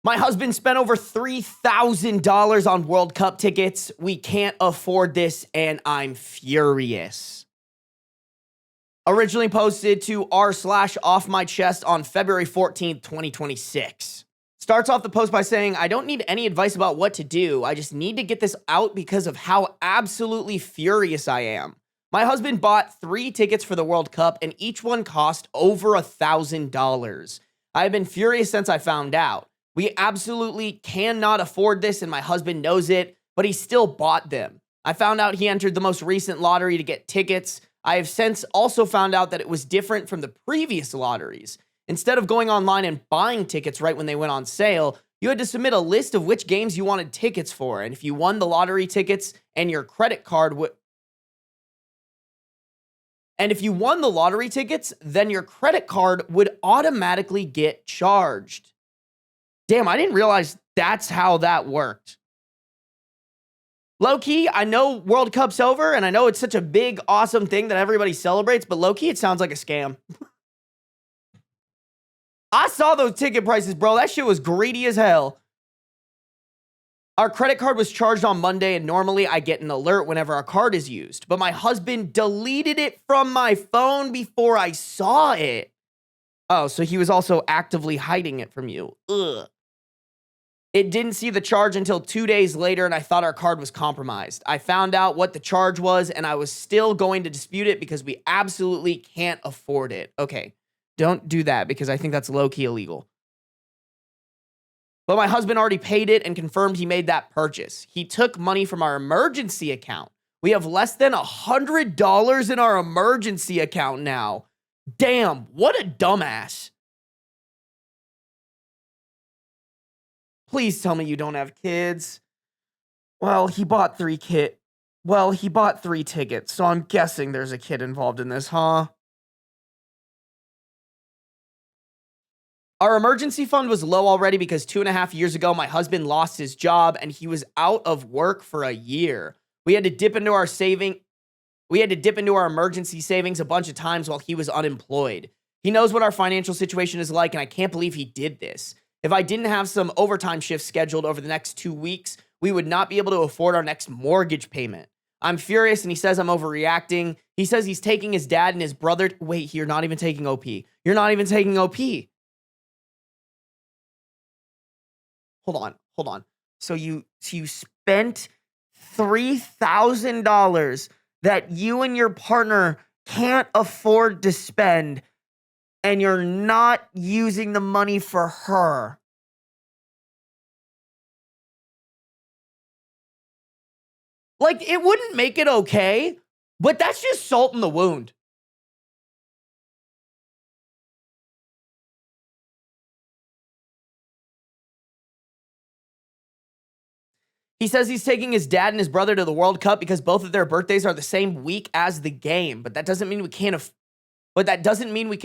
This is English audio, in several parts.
My husband spent over $3,000 on World Cup tickets. We can't afford this, and I'm furious. Originally posted to r/offmychest on February 14th, 2026. Starts off the post by saying, I don't need any advice about what to do. I just need to get this out because of how absolutely furious I am. My husband bought 3 tickets for the World Cup, and each one cost over $1,000. I have been furious since I found out. We absolutely cannot afford this, and my husband knows it, but he still bought them. I found out he entered the most recent lottery to get tickets. I have since also found out that it was different from the previous lotteries. Instead of going online and buying tickets right when they went on sale, you had to submit a list of which games you wanted tickets for, and if you won the lottery tickets and your credit card would... And if you won the lottery tickets, then your credit card would automatically get charged. Damn, I didn't realize that's how that worked. Low-key, I know World Cup's over, and I know it's such a big, awesome thing that everybody celebrates, but low-key, it sounds like a scam. I saw those ticket prices, bro. That shit was greedy as hell. Our credit card was charged on Monday, and normally I get an alert whenever our card is used, but my husband deleted it from my phone before I saw it. Oh, so he was also actively hiding it from you. Ugh. It didn't see the charge until 2 days later, and I thought our card was compromised. I found out what the charge was, and I was still going to dispute it because we absolutely can't afford it. Okay, don't do that because I think that's low-key illegal. But my husband already paid it and confirmed he made that purchase. He took money from our emergency account. We have less than $100 in our emergency account now. Damn, what a dumbass. Please tell me you don't have kids. Well, he bought 3 tickets, so I'm guessing there's a kid involved in this, huh? Our emergency fund was low already because 2.5 years ago, my husband lost his job and he was out of work for a year. We had to dip into our emergency savings a bunch of times while he was unemployed. He knows what our financial situation is like, and I can't believe he did this. If I didn't have some overtime shifts scheduled over the next 2 weeks, we would not be able to afford our next mortgage payment. I'm furious, and he says I'm overreacting. He says he's taking his dad and his brother. Wait, you're not even taking OP. You're not even taking OP. Hold on. So you spent $3,000 that you and your partner can't afford to spend, and you're not using the money for her. Like, it wouldn't make it okay, but that's just salt in the wound. He says he's taking his dad and his brother to the World Cup because both of their birthdays are the same week as the game, but that doesn't mean we can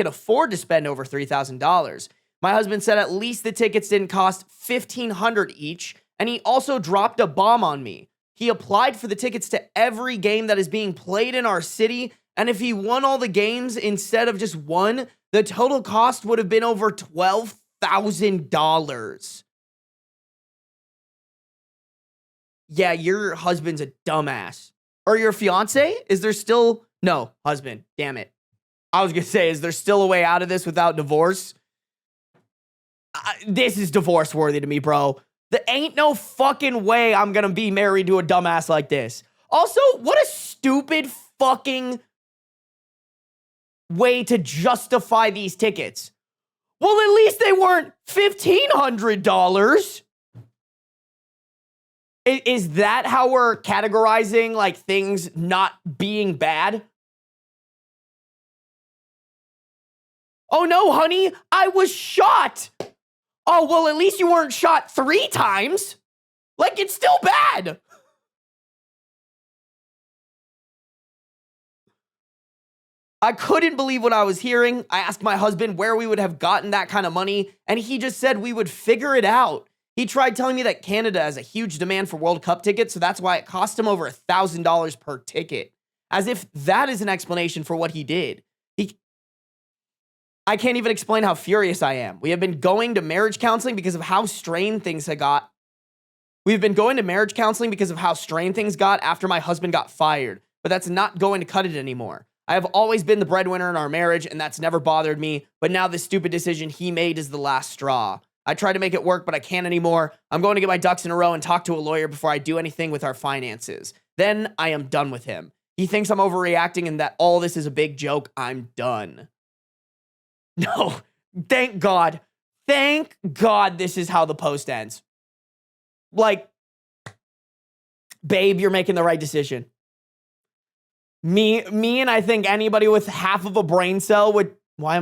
afford to spend over $3,000. My husband said at least the tickets didn't cost $1,500 each, and he also dropped a bomb on me. He applied for the tickets to every game that is being played in our city, and if he won all the games instead of just one, the total cost would have been over $12,000. Yeah, your husband's a dumbass. Or your fiance? No, husband. Damn it. I was going to say, is there still a way out of this without divorce? This is divorce worthy to me, bro. There ain't no fucking way I'm going to be married to a dumbass like this. Also, what a stupid fucking way to justify these tickets. Well, at least they weren't $1,500. Is that how we're categorizing, like, things not being bad? Oh no, honey, I was shot. Oh, well, at least you weren't shot 3 times. Like, it's still bad. I couldn't believe what I was hearing. I asked my husband where we would have gotten that kind of money, and he just said we would figure it out. He tried telling me that Canada has a huge demand for World Cup tickets, so that's why it cost him over $1,000 per ticket. As if that is an explanation for what he did. I can't even explain how furious I am. We have been going to marriage counseling because of how strained things had got. We've been going to marriage counseling because of how strained things got after my husband got fired, but that's not going to cut it anymore. I have always been the breadwinner in our marriage, and that's never bothered me, but now this stupid decision he made is the last straw. I tried to make it work, but I can't anymore. I'm going to get my ducks in a row and talk to a lawyer before I do anything with our finances. Then I am done with him. He thinks I'm overreacting and that all this is a big joke. I'm done. No, thank God. Thank God this is how the post ends. Like, babe, you're making the right decision. Me, and I think anybody with half of a brain cell would, why?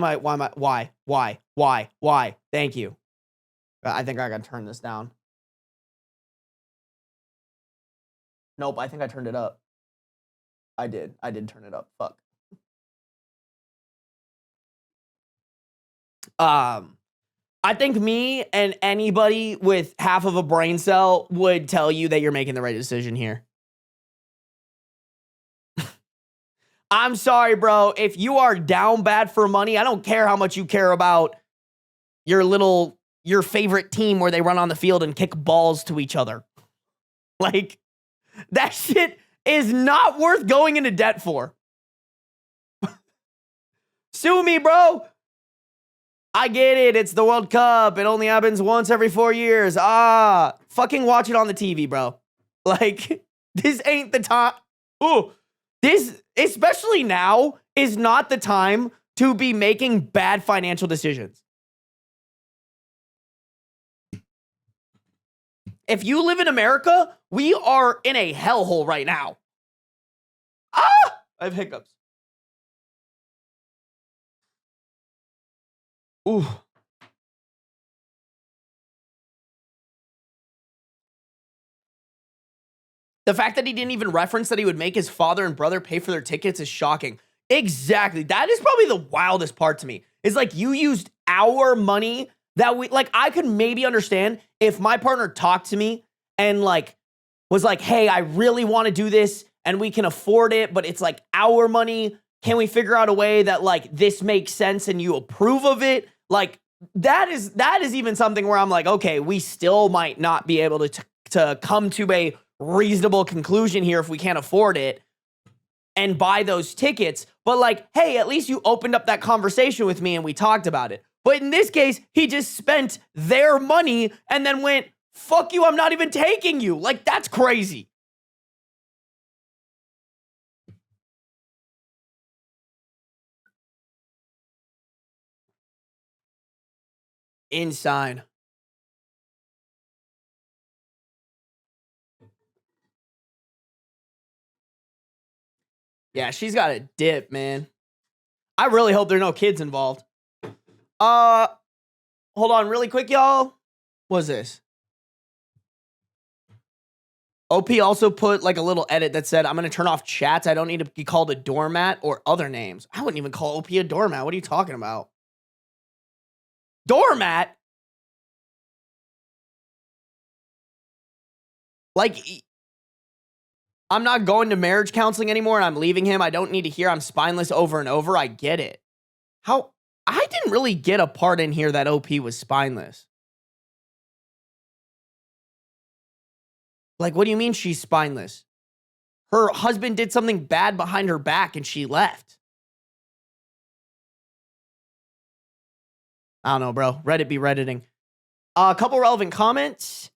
Thank you. I think I gotta turn this down. Nope, I think I turned it up. I did turn it up. Fuck. I think me and anybody with half of a brain cell would tell you that you're making the right decision here. I'm sorry, bro. If you are down bad for money, I don't care how much you care about your favorite team where they run on the field and kick balls to each other. Like, that shit is not worth going into debt for. Sue me, bro. I get it. It's the World Cup. It only happens once every 4 years. Fucking watch it on the TV, bro. Like, this ain't the time. Ooh, this, especially now, is not the time to be making bad financial decisions. If you live in America, we are in a hellhole right now. I have hiccups. Ooh. The fact that he didn't even reference that he would make his father and brother pay for their tickets is shocking. Exactly. That is probably the wildest part to me. Is like, you used our money that we, like, I could maybe understand if my partner talked to me and like was like, hey, I really want to do this and we can afford it, but it's like our money. Can we figure out a way that like this makes sense and you approve of it? Like, that is even something where I'm like, okay, we still might not be able to come to a reasonable conclusion here if we can't afford it and buy those tickets. But like, hey, at least you opened up that conversation with me and we talked about it. But in this case, he just spent their money and then went, fuck you, I'm not even taking you. Like, that's crazy. Insane. Yeah, she's got a dip, man. I really hope there are no kids involved. Hold on really quick, y'all. What's this? OP also put like a little edit that said, I'm going to turn off chats. I don't need to be called a doormat or other names. I wouldn't even call OP a doormat. What are you talking about? Doormat? Like, I'm not going to marriage counseling anymore and I'm leaving him. I don't need to hear I'm spineless over and over. I get it. How? I didn't really get a part in here that OP was spineless. Like, what do you mean she's spineless? Her husband did something bad behind her back and she left. I don't know, bro. Reddit be Redditing. A couple relevant comments.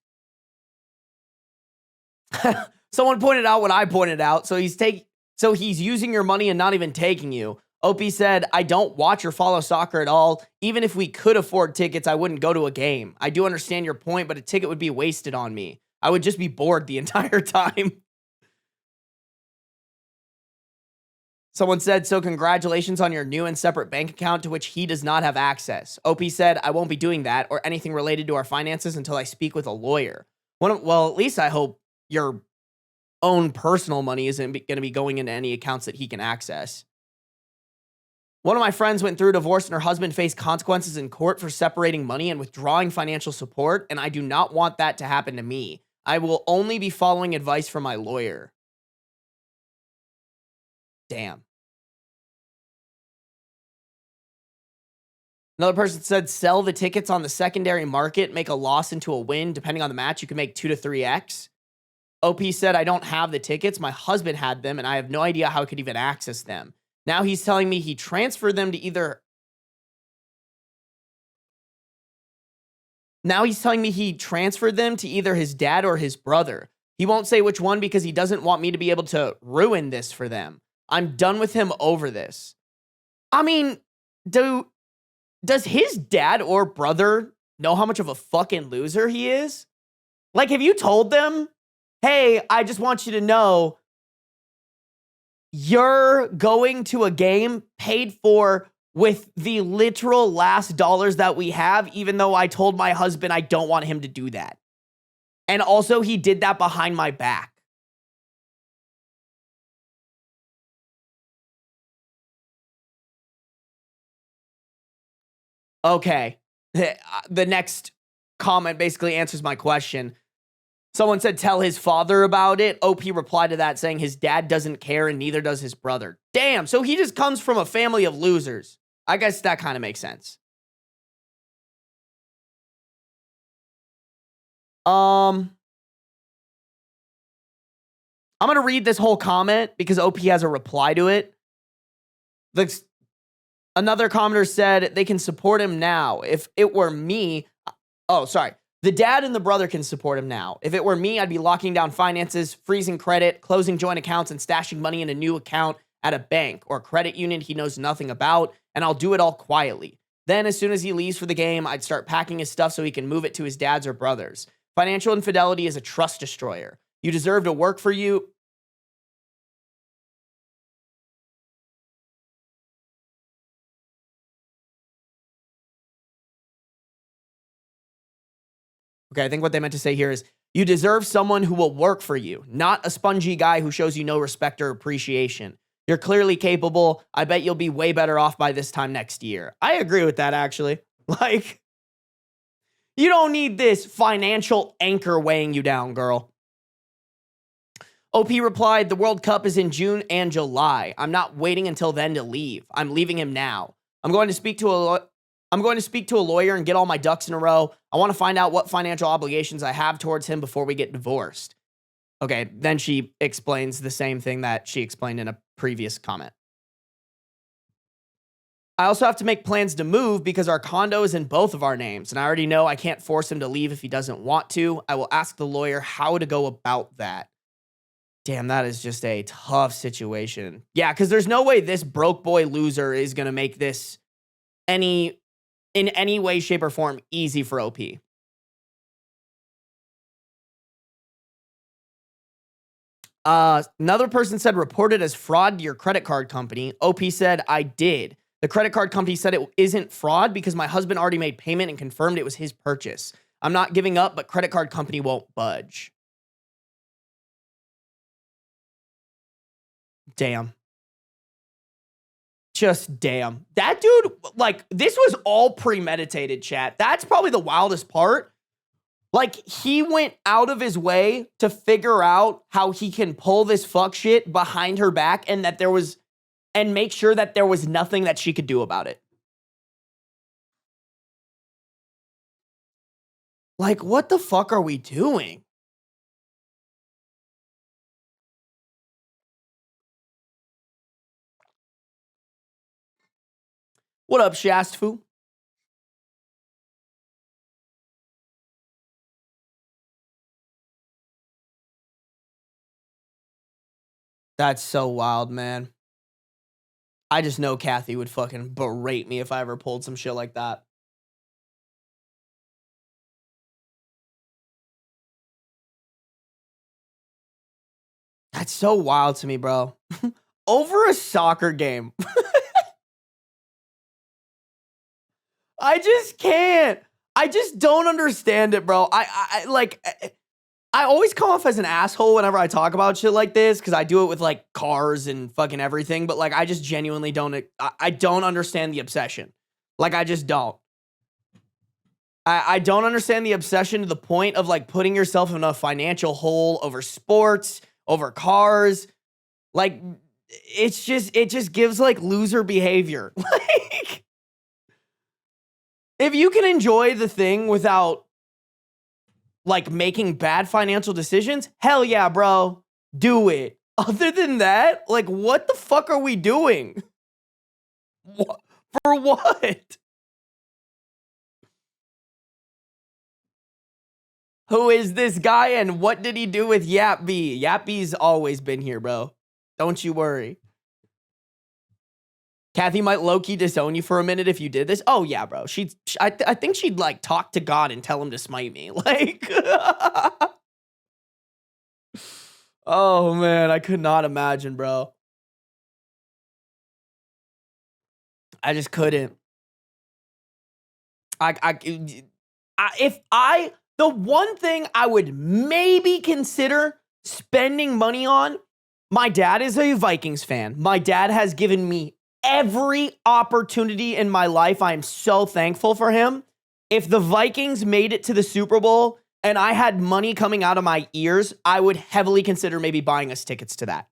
Someone pointed out what I pointed out. So he's using your money and not even taking you. OP said, I don't watch or follow soccer at all. Even if we could afford tickets, I wouldn't go to a game. I do understand your point, but a ticket would be wasted on me. I would just be bored the entire time. Someone said, so congratulations on your new and separate bank account to which he does not have access. OP said, I won't be doing that or anything related to our finances until I speak with a lawyer. Well, at least I hope your own personal money isn't going to be going into any accounts that he can access. One of my friends went through a divorce and her husband faced consequences in court for separating money and withdrawing financial support, and I do not want that to happen to me. I will only be following advice from my lawyer. Damn. Another person said sell the tickets on the secondary market, make a loss into a win. Depending on the match, you can make 2 to 3x. OP said, I don't have the tickets. My husband had them, and I have no idea how I could even access them. Now he's telling me he transferred them to either... Now he's telling me he transferred them to either his dad or his brother. He won't say which one because he doesn't want me to be able to ruin this for them. I'm done with him over this. I mean, does his dad or brother know how much of a fucking loser he is? Like, have you told them, hey, I just want you to know you're going to a game paid for with the literal last dollars that we have, even though I told my husband I don't want him to do that. And also, he did that behind my back. Okay. The next comment basically answers my question. Someone said, tell his father about it. OP replied to that saying his dad doesn't care and neither does his brother. Damn, so he just comes from a family of losers. I guess that kind of makes sense. I'm going to read this whole comment because OP has a reply to it. Another commenter said they can support him now. If it were me... Oh, sorry. The dad and the brother can support him now. If it were me, I'd be locking down finances, freezing credit, closing joint accounts, and stashing money in a new account at a bank or credit union he knows nothing about, and I'll do it all quietly. Then, as soon as he leaves for the game, I'd start packing his stuff so he can move it to his dad's or brother's. Financial infidelity is a trust destroyer. You deserve to work for you. Okay, I think what they meant to say here is you deserve someone who will work for you, not a spongy guy who shows you no respect or appreciation. You're clearly capable. I bet you'll be way better off by this time next year. I agree with that, actually. Like, you don't need this financial anchor weighing you down, girl. OP replied, the World Cup is in June and July. I'm not waiting until then to leave. I'm leaving him now. I'm going to speak to a lawyer and get all my ducks in a row. I want to find out what financial obligations I have towards him before we get divorced. Okay, then she explains the same thing that she explained in a previous comment. I also have to make plans to move because our condo is in both of our names, and I already know I can't force him to leave if he doesn't want to. I will ask the lawyer how to go about that. Damn, that is just a tough situation. Yeah, because there's no way this broke boy loser is going to make this in any way, shape, or form easy for OP. Another person said, report it as fraud to your credit card company. OP said, I did. The credit card company said it isn't fraud because my husband already made payment and confirmed it was his purchase. I'm not giving up, but credit card company won't budge. Damn. Just damn. That dude, like, this was all premeditated, chat. That's probably the wildest part. Like, he went out of his way to figure out how he can pull this fuck shit behind her back and make sure that there was nothing that she could do about it. Like, what the fuck are we doing? What up, Shastfu? That's so wild, man. I just know Kathy would fucking berate me if I ever pulled some shit like that. That's so wild to me, bro. Over a soccer game. I just can't. I just don't understand it, bro. I always come off as an asshole whenever I talk about shit like this because I do it with like cars and fucking everything. But like, I just genuinely don't. I don't understand the obsession. Like, I just don't. I don't understand the obsession to the point of like putting yourself in a financial hole over sports, over cars. Like, it just gives like loser behavior. Like, If you can enjoy the thing without like making bad financial decisions, hell yeah, bro. Do it. Other than that, like, what the fuck are we doing? For what? Who is this guy and what did he do with Yap B? Yap B's always been here, bro. Don't you worry. Kathy might low-key disown you for a minute if you did this. Oh, yeah, bro. I think she'd, like, talk to God and tell him to smite me. Like, oh, man. I could not imagine, bro. I just couldn't. The one thing I would maybe consider spending money on, my dad is a Vikings fan. My dad has given me every opportunity in my life. I'm so thankful for him. If the Vikings made it to the Super Bowl and I had money coming out of my ears, I would heavily consider maybe buying us tickets to that.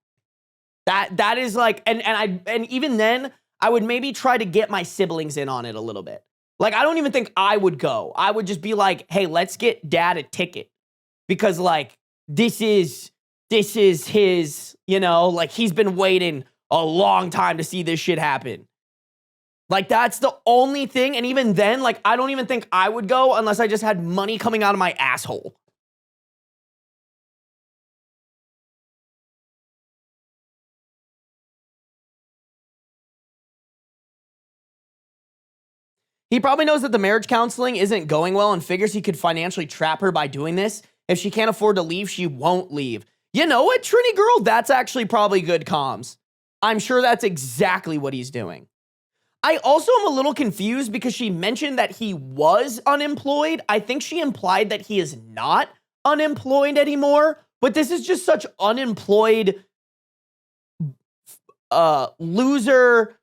That is like, and even then, I would maybe try to get my siblings in on it a little bit. Like, I don't even think I would go. I would just be like, hey, let's get dad a ticket. Because, like, this is his, you know, like, he's been waiting a long time to see this shit happen. Like, that's the only thing. And even then, like, I don't even think I would go unless I just had money coming out of my asshole. He probably knows that the marriage counseling isn't going well and figures he could financially trap her by doing this. If she can't afford to leave, she won't leave. You know what, Trini girl? That's actually probably good comms. I'm sure that's exactly what he's doing. I also am a little confused because she mentioned that he was unemployed. I think she implied that he is not unemployed anymore, but this is just such unemployed loser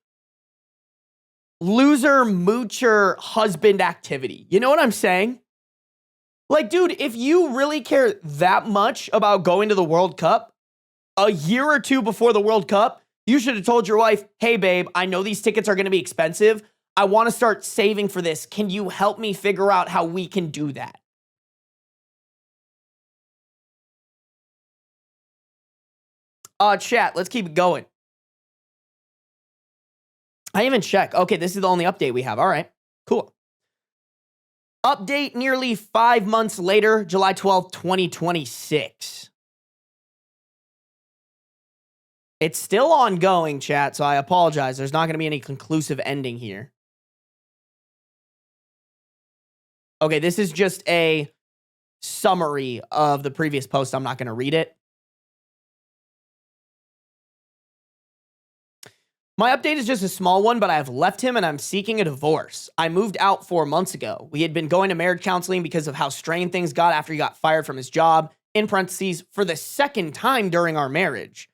moocher husband activity. You know what I'm saying? Like, dude, if you really care that much about going to the World Cup, a year or two before the World Cup, you should have told your wife, hey, babe, I know these tickets are going to be expensive. I want to start saving for this. Can you help me figure out how we can do that? Chat, let's keep it going. I even check. Okay, this is the only update we have. All right, cool. Update nearly 5 months later, July 12th, 2026. It's still ongoing, chat, so I apologize. There's not going to be any conclusive ending here. Okay, this is just a summary of the previous post. I'm not going to read it. My update is just a small one, but I have left him and I'm seeking a divorce. I moved out 4 months ago. We had been going to marriage counseling because of how strained things got after he got fired from his job, in parentheses, for the second time during our marriage.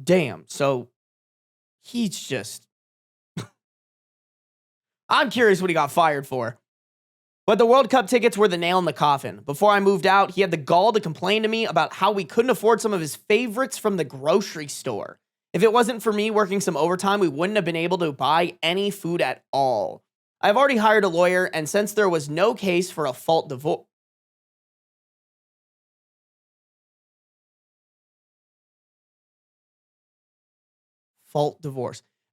Damn, so he's just... I'm curious what he got fired for. But the World Cup tickets were the nail in the coffin. Before I moved out, he had the gall to complain to me about how we couldn't afford some of his favorites from the grocery store. If it wasn't for me working some overtime, we wouldn't have been able to buy any food at all. I've already hired a lawyer, and since there was no case for a fault divorce...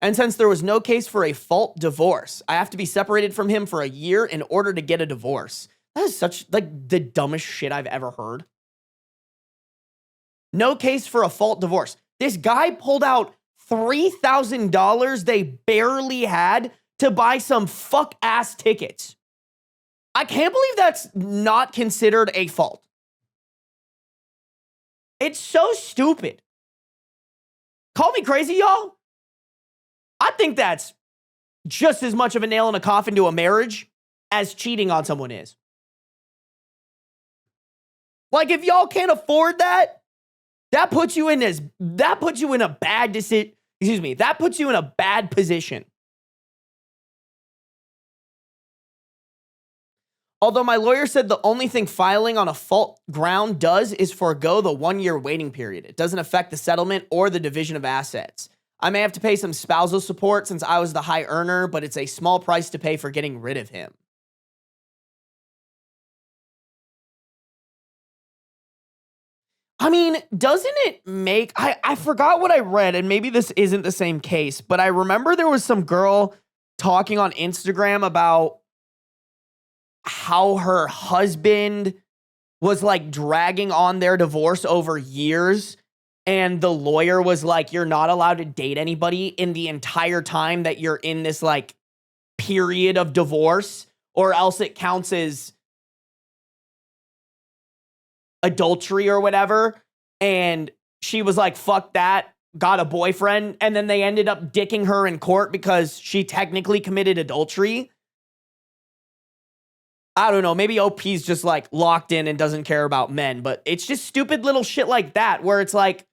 And since there was no case for a fault divorce, I have to be separated from him for a year in order to get a divorce. That is such, like, the dumbest shit I've ever heard. No case for a fault divorce. This guy pulled out $3,000 they barely had to buy some fuck-ass tickets. I can't believe that's not considered a fault. It's so stupid. Call me crazy, y'all. I think that's just as much of a nail in a coffin to a marriage as cheating on someone is. Like, if y'all can't afford that, that puts you in a bad decision. Excuse me. That puts you in a bad position. Although my lawyer said the only thing filing on a fault ground does is forego the 1-year waiting period. It doesn't affect the settlement or the division of assets. I may have to pay some spousal support since I was the high earner, but it's a small price to pay for getting rid of him. I mean, doesn't it make... I forgot what I read, and maybe this isn't the same case, but I remember there was some girl talking on Instagram about how her husband was like dragging on their divorce over years, and the lawyer was like, you're not allowed to date anybody in the entire time that you're in this like period of divorce, or else it counts as adultery or whatever. And she was like, fuck that, got a boyfriend, and then they ended up dicking her in court because she technically committed adultery. I don't know, maybe OP's just like locked in and doesn't care about men, but it's just stupid little shit like that where it's like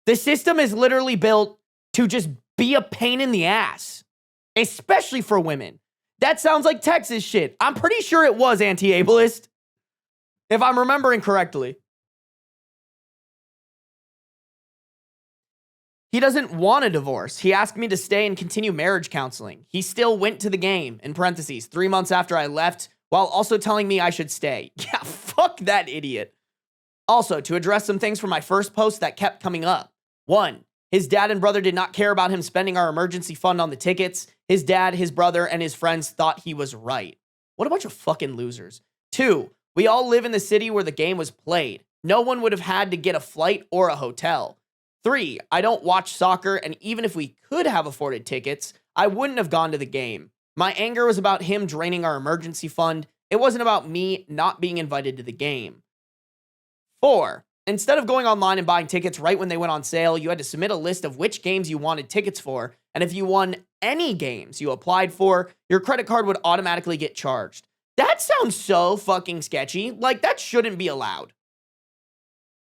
the system is literally built to just be a pain in the ass, especially for women. That sounds like Texas shit. I'm pretty sure it was anti-ableist, if I'm remembering correctly. He doesn't want a divorce. He asked me to stay and continue marriage counseling. He still went to the game, in parentheses, 3 months after I left, while also telling me I should stay. Yeah, fuck that idiot. Also, to address some things from my first post that kept coming up. 1, his dad and brother did not care about him spending our emergency fund on the tickets. His dad, his brother, and his friends thought he was right. What a bunch of fucking losers. 2, we all live in the city where the game was played. No one would have had to get a flight or a hotel. 3, I don't watch soccer, and even if we could have afforded tickets, I wouldn't have gone to the game. My anger was about him draining our emergency fund. It wasn't about me not being invited to the game. 4, instead of going online and buying tickets right when they went on sale, you had to submit a list of which games you wanted tickets for, and if you won any games you applied for, your credit card would automatically get charged. That sounds so fucking sketchy. Like, that shouldn't be allowed.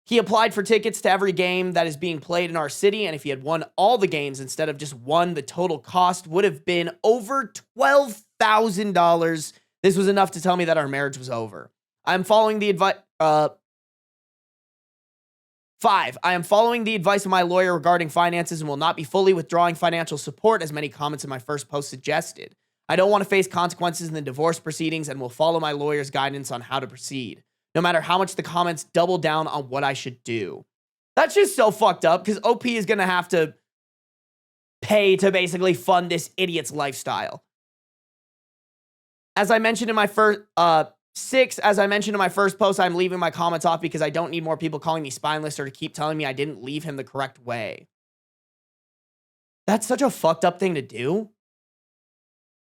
He applied for tickets to every game that is being played in our city, and if he had won all the games instead of just one, the total cost would have been over $12,000. This was enough to tell me that our marriage was over. I'm following the advice... 5, I am following the advice of my lawyer regarding finances and will not be fully withdrawing financial support, as many comments in my first post suggested. I don't want to face consequences in the divorce proceedings and will follow my lawyer's guidance on how to proceed, no matter how much the comments double down on what I should do. That's just so fucked up, because OP is going to have to pay to basically fund this idiot's lifestyle. As I mentioned in my first... 6, as I mentioned in my first post, I'm leaving my comments off because I don't need more people calling me spineless or to keep telling me I didn't leave him the correct way. That's such a fucked up thing to do.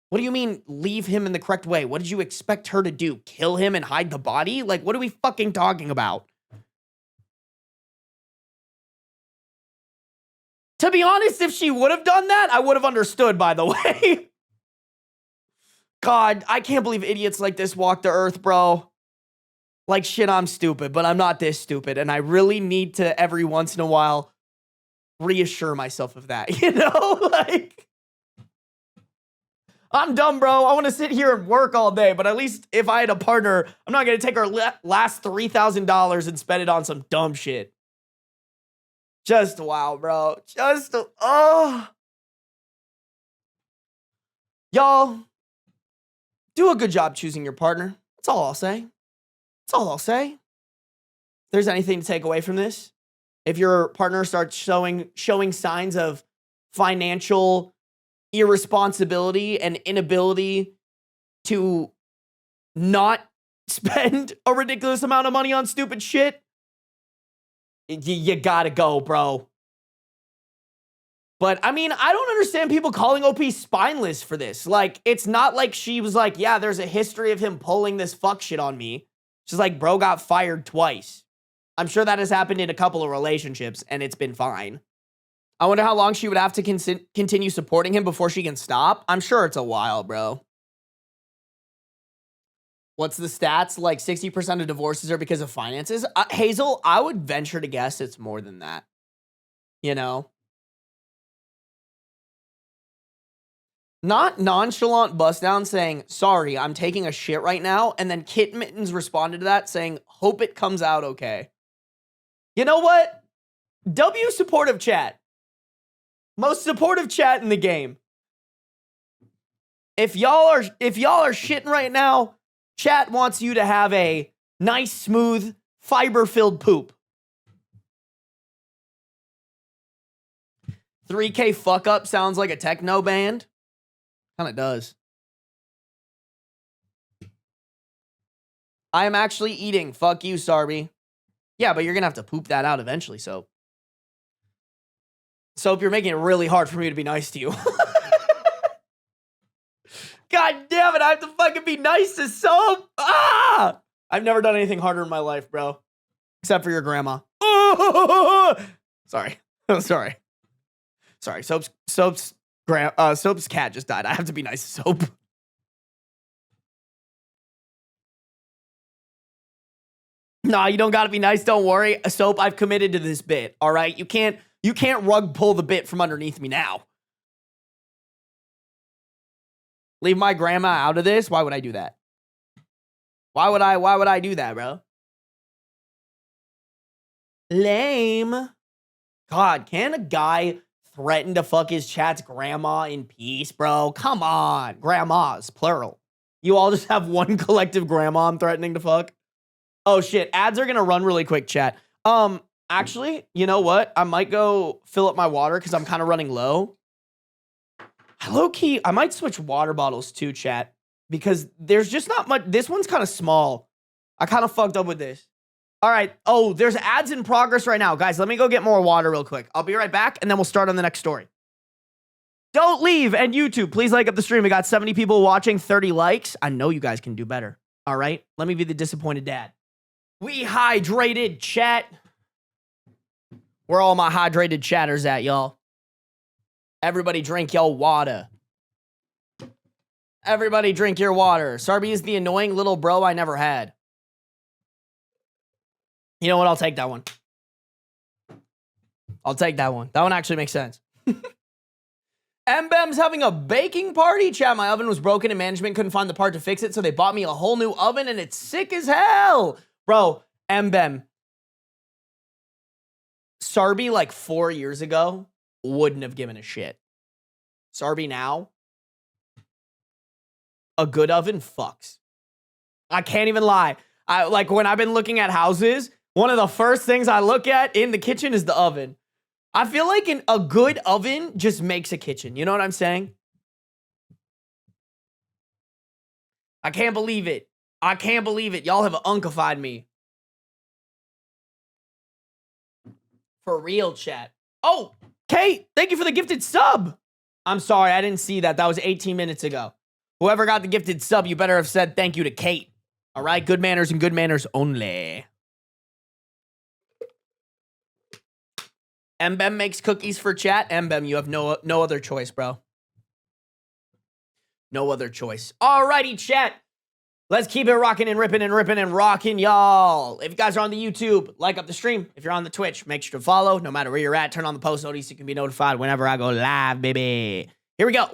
What do you mean, leave him in the correct way? What did you expect her to do? Kill him and hide the body? Like, what are we fucking talking about? To be honest, if she would have done that, I would have understood, by the way. God, I can't believe idiots like this walk the earth, bro. Like, shit, I'm stupid, but I'm not this stupid. And I really need to, every once in a while, reassure myself of that, you know? Like, I'm dumb, bro. I want to sit here and work all day, but at least if I had a partner, I'm not going to take our last $3,000 and spend it on some dumb shit. Just wow, bro. Just, oh. Y'all, do a good job choosing your partner. That's all I'll say. That's all I'll say. If there's anything to take away from this, if your partner starts showing signs of financial irresponsibility and inability to not spend a ridiculous amount of money on stupid shit, you gotta go, bro. But, I mean, I don't understand people calling OP spineless for this. Like, it's not like she was like, yeah, there's a history of him pulling this fuck shit on me. She's like, bro got fired twice. I'm sure that has happened in a couple of relationships, and it's been fine. I wonder how long she would have to continue supporting him before she can stop. I'm sure it's a while, bro. What's the stats? Like, 60% of divorces are because of finances? Hazel, I would venture to guess it's more than that. You know? Not nonchalant bust down saying, sorry, I'm taking a shit right now. And then Kit Mittens responded to that saying, hope it comes out okay. You know what? W supportive chat. Most supportive chat in the game. If y'all are shitting right now, chat wants you to have a nice, smooth, fiber-filled poop. 3K fuck up sounds like a techno band. Kind of does. I am actually eating. Fuck you, Sarby. Yeah, but you're going to have to poop that out eventually, Soap. Soap, you're making it really hard for me to be nice to you. God damn it, I have to fucking be nice to Soap. Ah! I've never done anything harder in my life, bro. Except for your grandma. Sorry. Sorry. Sorry. Soap's cat just died. I have to be nice to Soap. Nah, you don't gotta be nice. Don't worry. Soap, I've committed to this bit. All right. You can't rug pull the bit from underneath me now. Leave my grandma out of this? Why would I do that? Why would I do that, bro? Lame. God, can a guy threaten to fuck his chat's grandma in peace, bro? Come on. Grandmas, plural. You all just have one collective grandma I'm threatening to fuck? Oh shit, ads are gonna run really quick, chat. Actually, you know what? I might go fill up my water because I'm kind of running low. Low-key, I might switch water bottles too, chat, because there's just not much. This one's kind of small. I kind of fucked up with this. All right. Oh, there's ads in progress right now. Guys, let me go get more water real quick. I'll be right back, and then we'll start on the next story. Don't leave. And YouTube, please like up the stream. We got 70 people watching, 30 likes. I know you guys can do better. All right? Let me be the disappointed dad. We hydrated, chat. Where all my hydrated chatters at, y'all? Everybody drink your water. Everybody drink your water. Sarby is the annoying little bro I never had. You know what? I'll take that one. I'll take that one. That one actually makes sense. MBEM's having a baking party. Chat, my oven was broken and management couldn't find the part to fix it, so they bought me a whole new oven and it's sick as hell. Bro, MBEM. Sarby like 4 years ago wouldn't have given a shit. Sarby now, a good oven fucks. I can't even lie. Like when I've been looking at houses, one of the first things I look at in the kitchen is the oven. I feel like a good oven just makes a kitchen. You know what I'm saying? I can't believe it. I can't believe it. Y'all have unkified me. For real, chat. Oh, Kate, thank you for the gifted sub. I'm sorry, I didn't see that. That was 18 minutes ago. Whoever got the gifted sub, you better have said thank you to Kate. All right, good manners and good manners only. MBEM makes cookies for chat. MBEM, you have no other choice, bro. No other choice. Alrighty, chat. Let's keep it rocking and ripping and rocking, y'all. If you guys are on the YouTube, like up the stream. If you're on the Twitch, make sure to follow. No matter where you're at, turn on the post notice. You can be notified whenever I go live, baby. Here we go.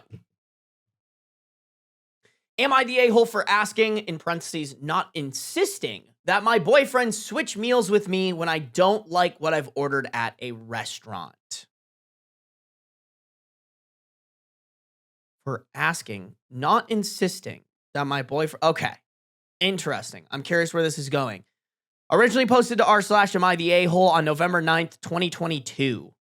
Am I the a-hole for asking, in parentheses, not insisting, that my boyfriend switch meals with me when I don't like what I've ordered at a restaurant? For asking, not insisting, that my boyfriend... Okay. Interesting. I'm curious where this is going. Originally posted to r/am I the a-hole on November 9th, 2022.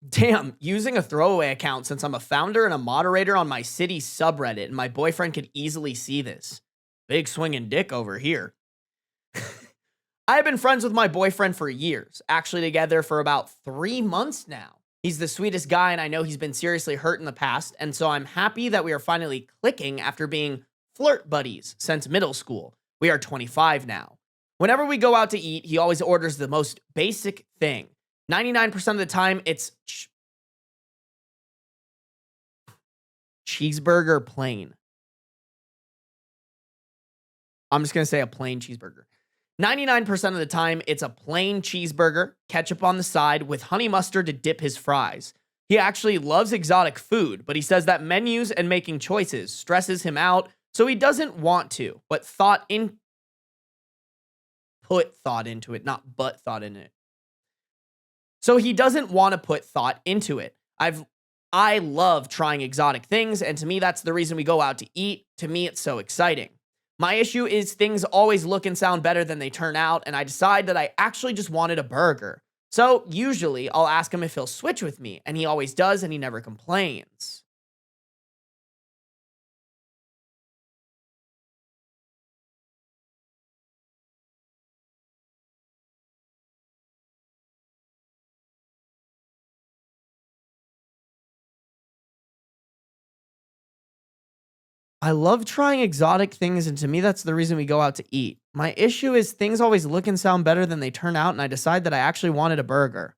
Damn, using a throwaway account since I'm a founder and a moderator on my city subreddit, and my boyfriend could easily see this. Big swinging dick over here. I have been friends with my boyfriend for years, actually together for about 3 months now. He's the sweetest guy, and I know he's been seriously hurt in the past, and so I'm happy that we are finally clicking after being flirt buddies since middle school. We are 25 now. Whenever we go out to eat, he always orders the most basic thing. 99% of the time, it's cheeseburger plain. I'm just going to say a plain cheeseburger. 99% of the time, it's a plain cheeseburger, ketchup on the side with honey mustard to dip his fries. He actually loves exotic food, but he says that menus and making choices stresses him out, so he doesn't want to, but put thought into it, not but thought in it. So he doesn't want to put thought into it. I love trying exotic things, and to me, that's the reason we go out to eat. To me, it's so exciting. My issue is things always look and sound better than they turn out, and I decide that I actually just wanted a burger. So usually I'll ask him if he'll switch with me, and he always does, and he never complains. I love trying exotic things, and to me, that's the reason we go out to eat. My issue is things always look and sound better than they turn out, and I decide that I actually wanted a burger.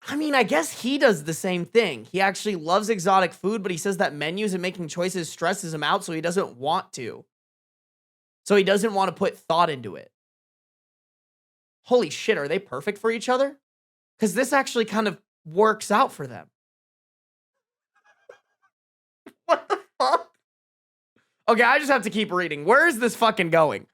I mean, I guess he does the same thing. He actually loves exotic food, but he says that menus and making choices stresses him out, so he doesn't want to. So he doesn't want to put thought into it. Holy shit, are they perfect for each other? Because this actually kind of works out for them. What the fuck? Okay, I just have to keep reading. Where is this fucking going?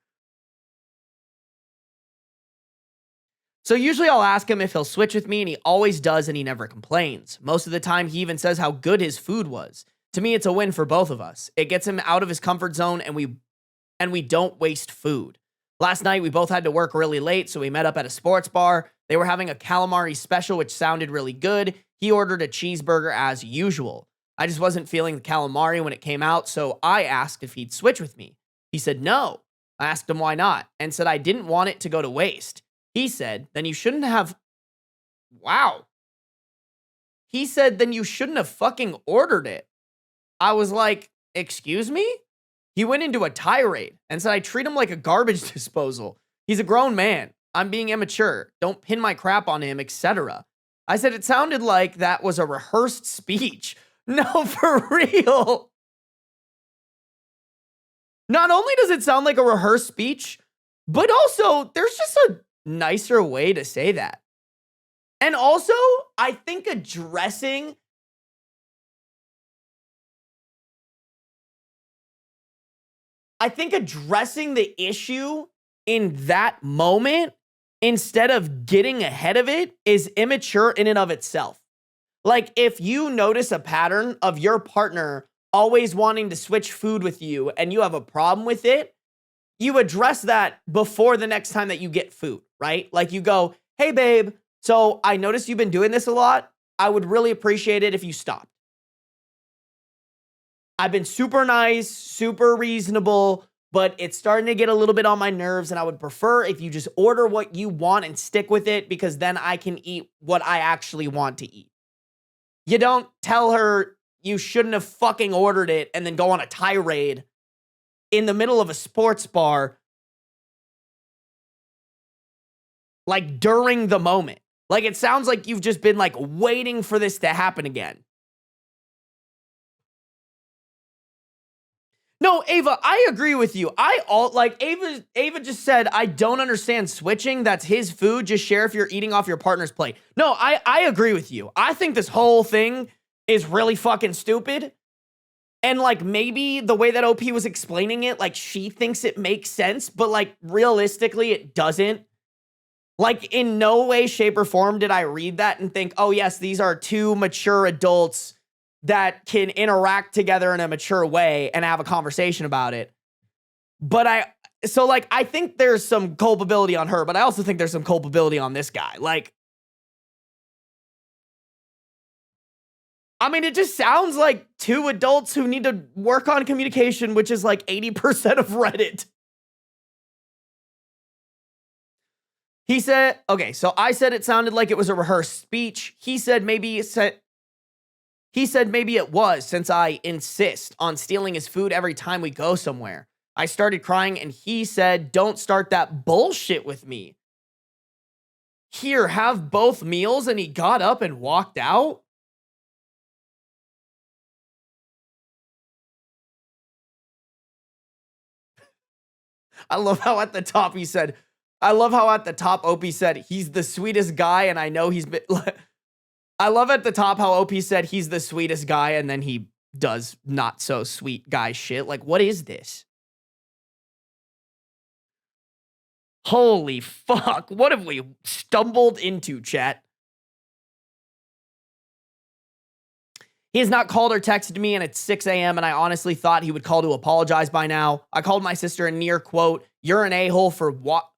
So usually I'll ask him if he'll switch with me, and he always does, and he never complains. Most of the time, he even says how good his food was. To me, it's a win for both of us. It gets him out of his comfort zone, and we don't waste food. Last night, we both had to work really late, so we met up at a sports bar. They were having a calamari special, which sounded really good. He ordered a cheeseburger as usual. I just wasn't feeling the calamari when it came out, so I asked if he'd switch with me. He said no. I asked him why not, and said I didn't want it to go to waste. He said, then you shouldn't have. Wow. He said, then you shouldn't have fucking ordered it. I was like, excuse me? He went into a tirade and said I treat him like a garbage disposal. He's a grown man. I'm being immature. Don't pin my crap on him, etc. I said it sounded like that was a rehearsed speech. No, for real. Not only does it sound like a rehearsed speech, but also there's just a nicer way to say that. And also, I think addressing the issue in that moment instead of getting ahead of it is immature in and of itself. Like, if you notice a pattern of your partner always wanting to switch food with you and you have a problem with it, you address that before the next time that you get food, right? Like, you go, hey, babe, so I noticed you've been doing this a lot. I would really appreciate it if you stopped. I've been super nice, super reasonable, but it's starting to get a little bit on my nerves, and I would prefer if you just order what you want and stick with it, because then I can eat what I actually want to eat. You don't tell her you shouldn't have fucking ordered it and then go on a tirade in the middle of a sports bar, like during the moment. Like, it sounds like you've just been like waiting for this to happen again. No, Ava, I agree with you. Ava just said, I don't understand switching. That's his food. Just share if you're eating off your partner's plate. No, I agree with you. I think this whole thing is really fucking stupid. And like, maybe the way that OP was explaining it, like, she thinks it makes sense, but like, realistically, it doesn't. Like, in no way, shape, or form did I read that and think, oh yes, these are two mature adults that can interact together in a mature way and have a conversation about it. But I think there's some culpability on her, but I also think there's some culpability on this guy. Like, I mean, it just sounds like two adults who need to work on communication, which is like 80% of Reddit. He said, okay, so I said it sounded like it was a rehearsed speech. He said maybe it was, since I insist on stealing his food every time we go somewhere. I started crying, and he said, don't start that bullshit with me. Here, have both meals, and he got up and walked out? I love how at the top he said, I love how at the top OP said he's the sweetest guy, and I know he's been. I love at the top how OP said he's the sweetest guy, and then he does not so sweet guy shit. Like, what is this? Holy fuck. What have we stumbled into, chat? He has not called or texted me, and it's 6 a.m., and I honestly thought he would call to apologize by now. I called my sister a near quote, "You're an a-hole for what?"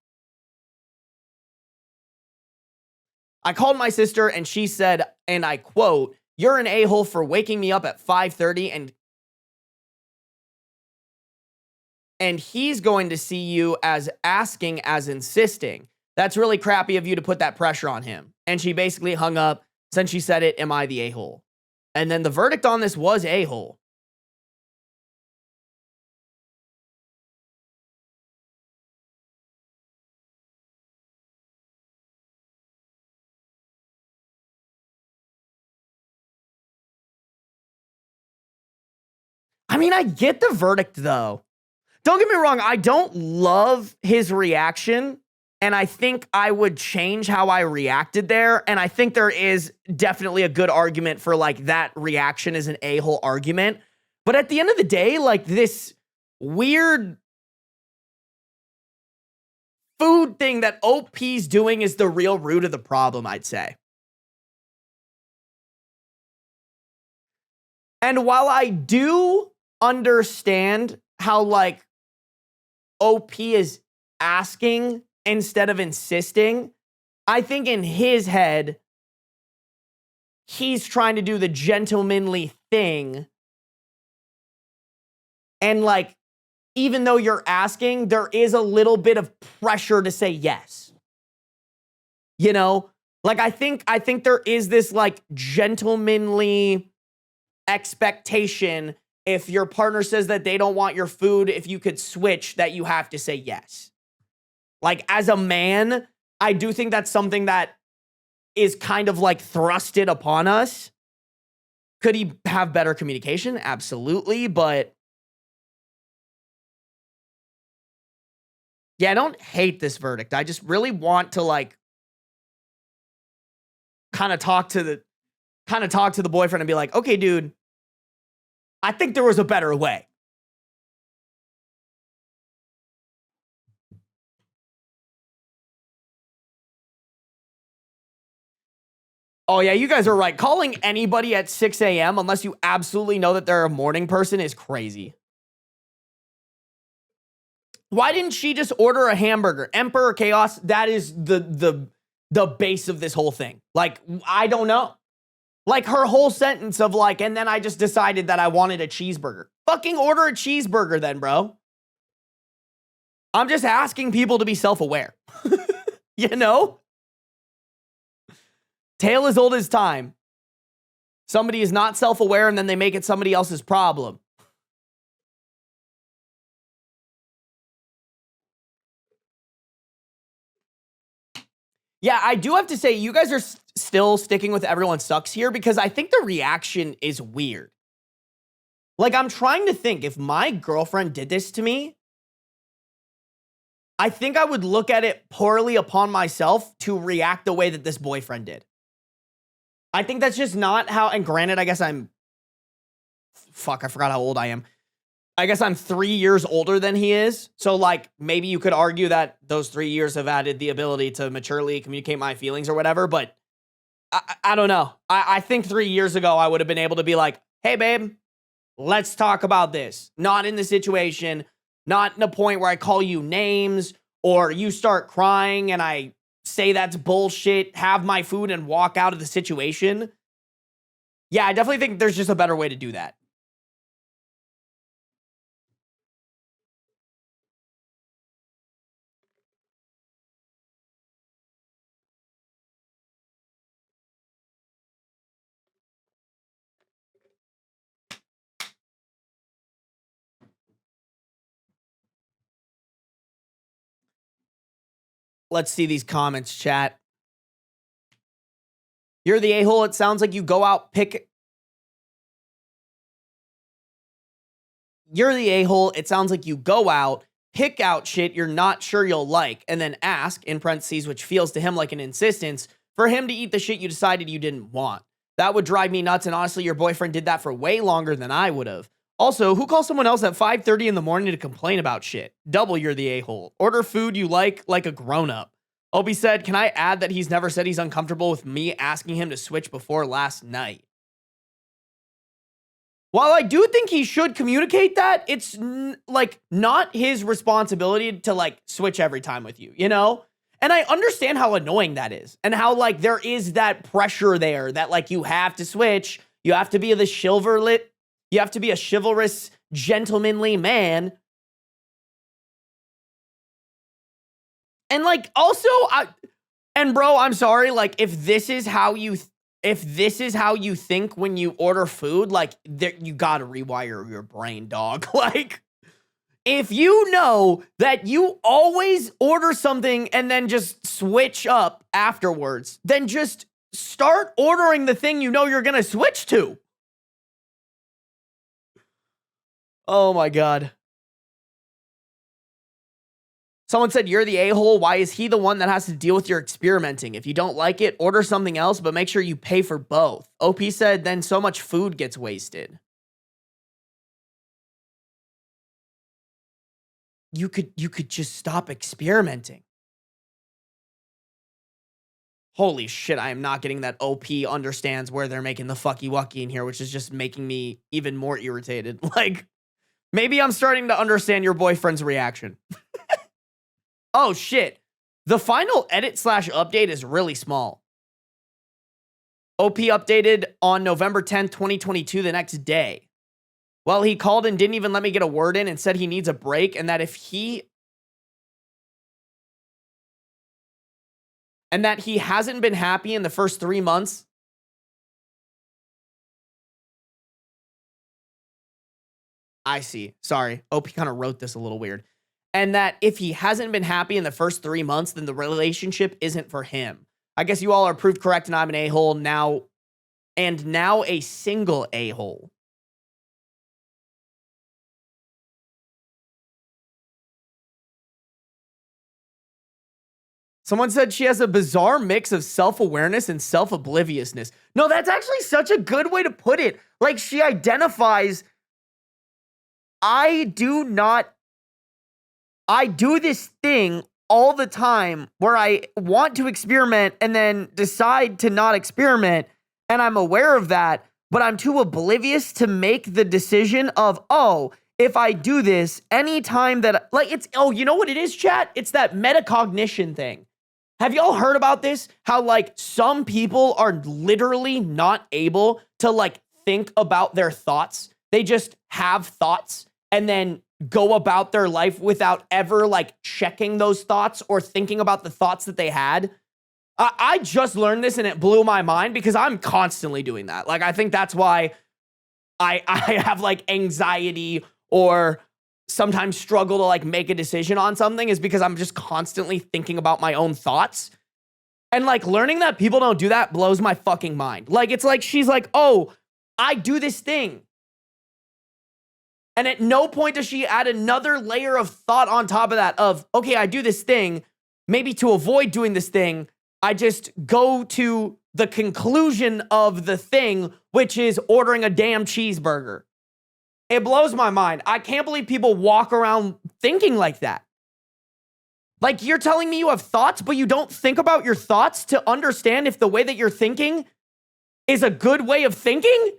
I called my sister, and she said, and I quote, "You're an a-hole for waking me up at 5:30, and he's going to see you as asking as insisting. That's really crappy of you to put that pressure on him." And she basically hung up. Since she said it, am I the a-hole? And then the verdict on this was a-hole. I mean, I get the verdict, though. Don't get me wrong. I don't love his reaction, and I think I would change how I reacted there. And I think there is definitely a good argument for, like, that reaction is an a-hole argument. But at the end of the day, like, this weird food thing that OP's doing is the real root of the problem, I'd say. And while I do understand how, like, OP is asking instead of insisting, I think in his head, he's trying to do the gentlemanly thing. And, like, even though you're asking, there is a little bit of pressure to say yes. You know? Like, I think there is this, like, gentlemanly expectation. If your partner says that they don't want your food, if you could switch, that you have to say yes. Like, as a man, I do think that's something that is kind of, like, thrusted upon us. Could he have better communication? Absolutely, but yeah, I don't hate this verdict. I just really want to, like, kind of talk to the boyfriend and be like, "Okay, dude, I think there was a better way." Oh, yeah, you guys are right. Calling anybody at 6 a.m. unless you absolutely know that they're a morning person is crazy. Why didn't she just order a hamburger? Emperor Chaos, that is the base of this whole thing. Like, I don't know. Like, her whole sentence of, like, and then I just decided that I wanted a cheeseburger. Fucking order a cheeseburger then, bro. I'm just asking people to be self-aware. You know? Tale as old as time. Somebody is not self-aware and then they make it somebody else's problem. Yeah, I do have to say, you guys are still sticking with everyone sucks here because I think the reaction is weird. Like, I'm trying to think, if my girlfriend did this to me, I think I would look at it poorly upon myself to react the way that this boyfriend did. I think that's just not how, and granted, I guess fuck, I forgot how old I am. I guess I'm 3 years older than he is. So, like, maybe you could argue that those 3 years have added the ability to maturely communicate my feelings or whatever, but I don't know. I think 3 years ago, I would have been able to be like, "Hey, babe, let's talk about this." Not in the situation, not in a point where I call you names or you start crying and I say that's bullshit, have my food and walk out of the situation. Yeah, I definitely think there's just a better way to do that. Let's see these comments, chat. You're the a-hole. It sounds like you go out You're the a-hole. It sounds like you go out, pick out shit you're not sure you'll like, and then ask, in parentheses, which feels to him like an insistence, for him to eat the shit you decided you didn't want. That would drive me nuts, and honestly, your boyfriend did that for way longer than I would have. Also, who calls someone else at 5:30 in the morning to complain about shit? Double, you're the a-hole. Order food you like a grown-up. Obi said, can I add that he's never said he's uncomfortable with me asking him to switch before last night? While I do think he should communicate that, it's not his responsibility to switch every time with you, you know? And I understand how annoying that is, and how there is that pressure there that you have to switch, you have to be you have to be a chivalrous, gentlemanly man. And also, bro, I'm sorry, if this is how you think when you order food, you gotta rewire your brain, dog. If you know that you always order something and then just switch up afterwards, then just start ordering the thing you know you're gonna switch to. Oh my God. Someone said, you're the a-hole. Why is he the one that has to deal with your experimenting? If you don't like it, order something else, but make sure you pay for both. OP said, then so much food gets wasted. You could just stop experimenting. Holy shit, I am not getting that OP understands where they're making the fucky-wucky in here, which is just making me even more irritated. Maybe I'm starting to understand your boyfriend's reaction. Oh shit. The final edit/update is really small. OP updated on November 10th, 2022, the next day. Well, he called and didn't even let me get a word in and said he needs a break, and that he hasn't been happy in the first 3 months. I see. Sorry. OP kind of wrote this a little weird. And that if he hasn't been happy in the first 3 months, then the relationship isn't for him. I guess you all are proved correct and I'm an a-hole now, and now a single a-hole. Someone said she has a bizarre mix of self-awareness and self-obliviousness. No, that's actually such a good way to put it. She identifies, I do this thing all the time where I want to experiment and then decide to not experiment, and I'm aware of that, but I'm too oblivious to make the decision of, oh, if I do this anytime that, you know what it is, chat? It's that metacognition thing. Have y'all heard about this? How some people are literally not able to think about their thoughts. They just have thoughts and then go about their life without ever checking those thoughts or thinking about the thoughts that they had. I just learned this and it blew my mind because I'm constantly doing that. I think that's why I have anxiety or sometimes struggle to make a decision on something, is because I'm just constantly thinking about my own thoughts. And learning that people don't do that blows my fucking mind. It's she's oh, I do this thing. And at no point does she add another layer of thought on top of that of, okay, I do this thing. Maybe to avoid doing this thing, I just go to the conclusion of the thing, which is ordering a damn cheeseburger. It blows my mind. I can't believe people walk around thinking like that. You're telling me you have thoughts, but you don't think about your thoughts to understand if the way that you're thinking is a good way of thinking?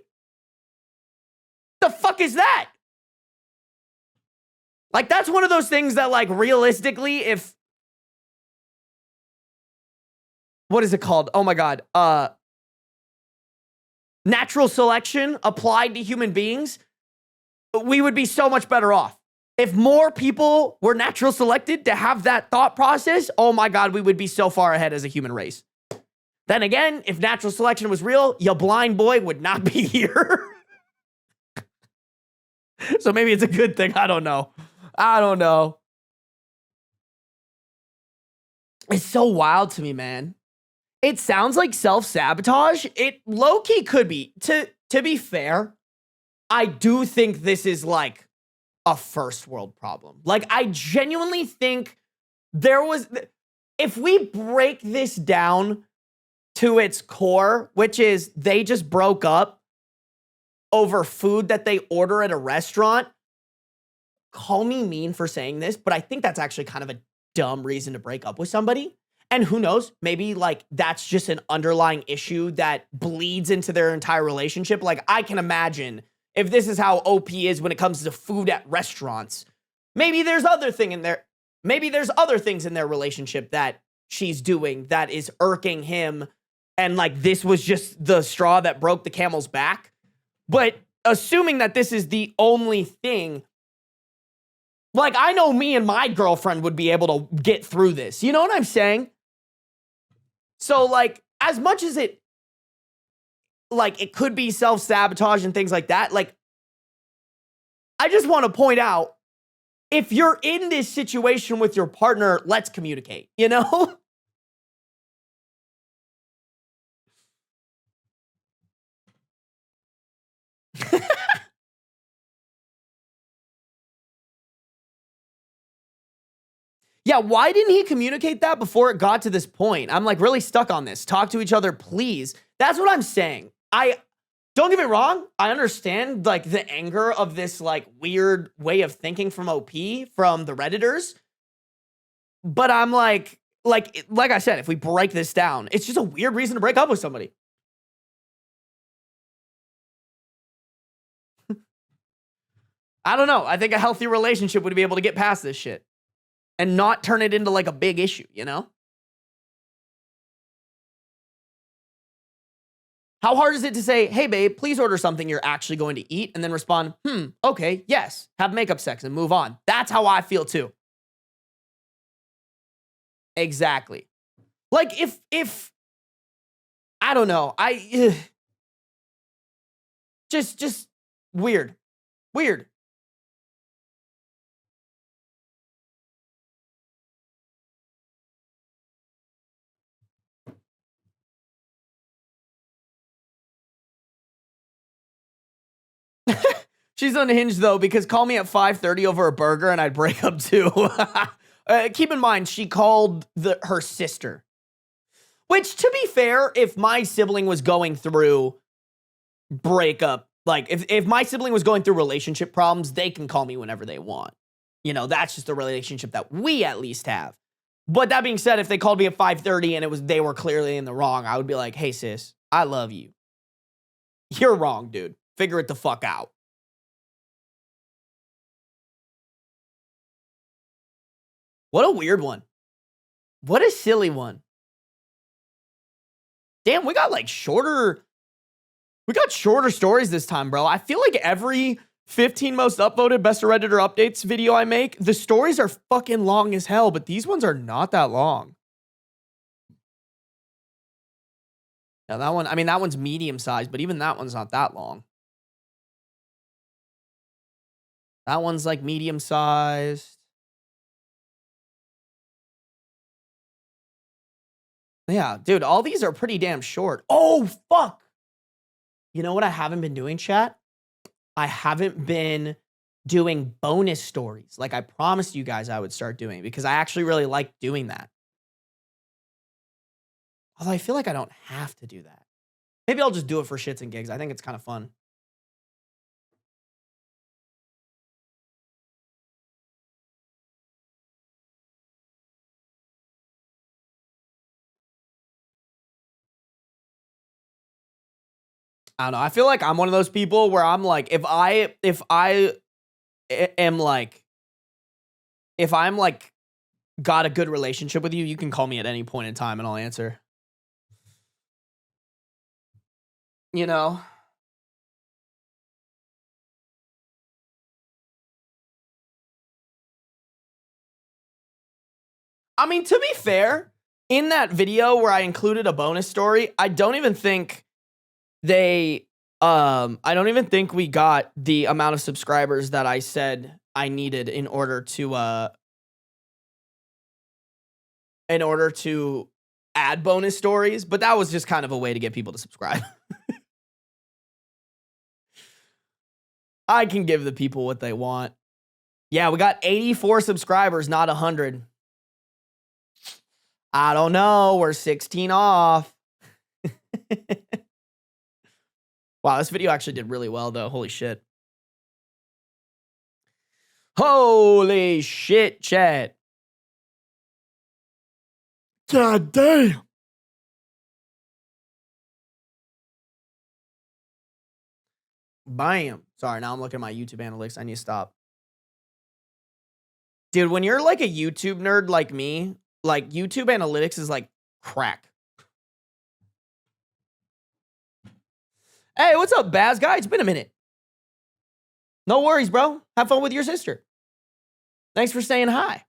The fuck is that? That's one of those things that, realistically, if... What is it called? Oh, my God. Natural selection applied to human beings, we would be so much better off. If more people were natural selected to have that thought process, oh, my God, we would be so far ahead as a human race. Then again, if natural selection was real, your blind boy would not be here. So maybe it's a good thing. I don't know. It's so wild to me, man. It sounds like self-sabotage. It low-key could be. To be fair, I do think this is a first world problem. Like, I genuinely think there was, if we break this down to its core, which is they just broke up over food that they order at a restaurant. Call me mean for saying this, but I think that's actually kind of a dumb reason to break up with somebody. And who knows, maybe like that's just an underlying issue that bleeds into their entire relationship. Like, I can imagine if this is how OP is when it comes to food at restaurants, maybe there's other thing in there. Maybe there's other things in their relationship that she's doing that is irking him. And like, this was just the straw that broke the camel's back. But assuming that this is the only thing, like, I know me and my girlfriend would be able to get through this. You know what I'm saying? So, like, as much as it could be self-sabotage and things like that, like, I just want to point out, if you're in this situation with your partner, let's communicate, you know? Yeah, why didn't he communicate that before it got to this point? I'm like really stuck on this. Talk to each other, please. That's what I'm saying. Don't get me wrong. I understand like the anger of this like weird way of thinking from OP, from the Redditors. But I'm like I said, if we break this down, it's just a weird reason to break up with somebody. I don't know. I think a healthy relationship would be able to get past this shit and not turn it into like a big issue, you know? How hard is it to say, hey, babe, please order something you're actually going to eat, and then respond, okay, yes, have makeup sex and move on. That's how I feel too. Exactly. Like, if I don't know, just weird. Weird. She's unhinged, though, because call me at 5:30 over a burger and I'd break up, too. Keep in mind, she called her sister. Which, to be fair, if my sibling was going through breakup, like, if my sibling was going through relationship problems, they can call me whenever they want. You know, that's just the relationship that we at least have. But that being said, if they called me at 5:30 and they were clearly in the wrong, I would be like, hey, sis, I love you. You're wrong, dude. Figure it the fuck out. What a weird one. What a silly one. Damn, we got shorter stories this time, bro. I feel like every 15 most upvoted Best of Redditor updates video I make, the stories are fucking long as hell, but these ones are not that long. Now that one, I mean, that one's medium sized, but even that one's not that long. That one's like medium sized. Yeah, dude, all these are pretty damn short. Oh, fuck. You know what I haven't been doing, chat? I haven't been doing bonus stories like I promised you guys I would start doing, because I actually really like doing that. Although I feel like I don't have to do that. Maybe I'll just do it for shits and gigs. I think it's kind of fun. I don't know. I feel like I'm one of those people where I'm like, if I'm like got a good relationship with you, you can call me at any point in time and I'll answer. You know? I mean, to be fair, in that video where I included a bonus story, I don't even think we got the amount of subscribers that I said I needed in order to add bonus stories, but that was just kind of a way to get people to subscribe. I can give the people what they want. Yeah, we got 84 subscribers, not 100. I don't know. We're 16 off. Wow, this video actually did really well, though. Holy shit. Holy shit, chat. God damn. Bam. Sorry, now I'm looking at my YouTube analytics. I need to stop. Dude, when you're like a YouTube nerd like me, like YouTube analytics is like crack. Hey, what's up, Baz guy? It's been a minute. No worries, bro. Have fun with your sister. Thanks for saying hi.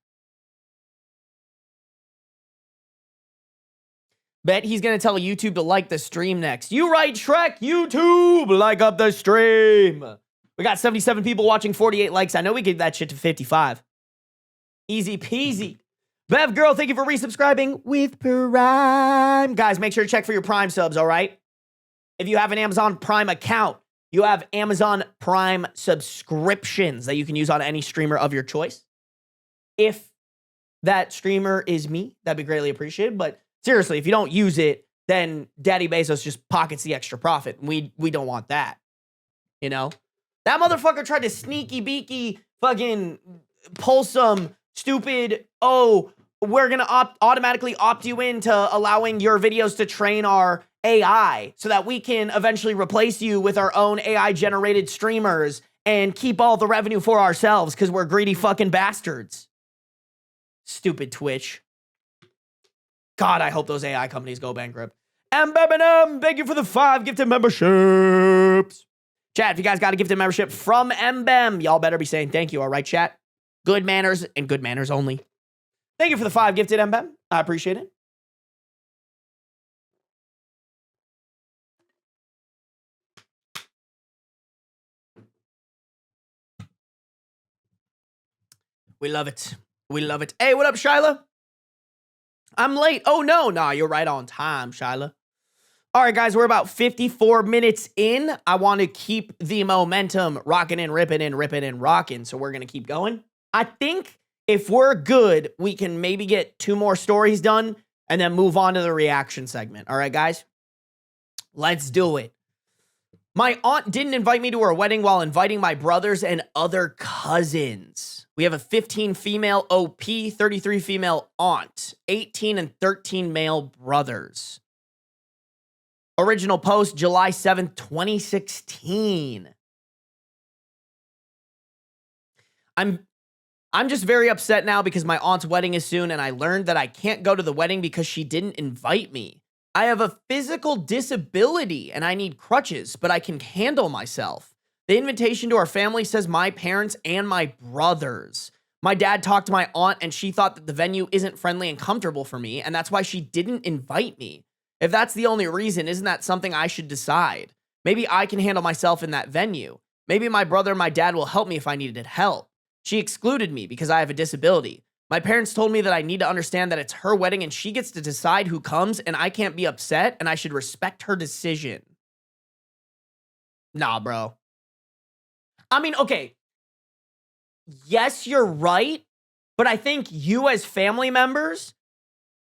Bet he's going to tell YouTube to like the stream next. You right, Shrek. YouTube, like up the stream. We got 77 people watching, 48 likes. I know we get that shit to 55. Easy peasy. Bev girl, thank you for resubscribing with Prime. Guys, make sure to check for your Prime subs, all right? If you have an Amazon Prime account, you have Amazon Prime subscriptions that you can use on any streamer of your choice. If that streamer is me, that'd be greatly appreciated. But seriously, if you don't use it, then Daddy Bezos just pockets the extra profit. We don't want that. You know? That motherfucker tried to sneaky beaky fucking pull some stupid, oh, we're going to automatically opt you into allowing your videos to train our AI so that we can eventually replace you with our own AI generated streamers and keep all the revenue for ourselves because we're greedy fucking bastards. Stupid Twitch. God, I hope those AI companies go bankrupt. MBM, thank you for the 5 gifted memberships. Chat, if you guys got a gifted membership from MBM, y'all better be saying thank you, all right, chat? Good manners and good manners only. Thank you for the 5 gifted MBM. I appreciate it. We love it. We love it. Hey, what up, Shyla? I'm late. Oh, no. Nah, you're right on time, Shyla. All right, guys, we're about 54 minutes in. I want to keep the momentum rocking and ripping and rocking, so we're going to keep going. I think if we're good, we can maybe get 2 more stories done and then move on to the reaction segment. All right, guys? Let's do it. My aunt didn't invite me to her wedding while inviting my brothers and other cousins. We have a 15 female OP, 33 female aunt, 18 and 13 male brothers. Original post, July 7th, 2016. I'm just very upset now because my aunt's wedding is soon and I learned that I can't go to the wedding because she didn't invite me. I have a physical disability and I need crutches, but I can handle myself. The invitation to our family says my parents and my brothers. My dad talked to my aunt and she thought that the venue isn't friendly and comfortable for me, and that's why she didn't invite me. If that's the only reason, isn't that something I should decide? Maybe I can handle myself in that venue. Maybe my brother and my dad will help me if I needed help. She excluded me because I have a disability. My parents told me that I need to understand that it's her wedding and she gets to decide who comes and I can't be upset and I should respect her decision. Nah, bro. I mean, okay. Yes, you're right, but I think you as family members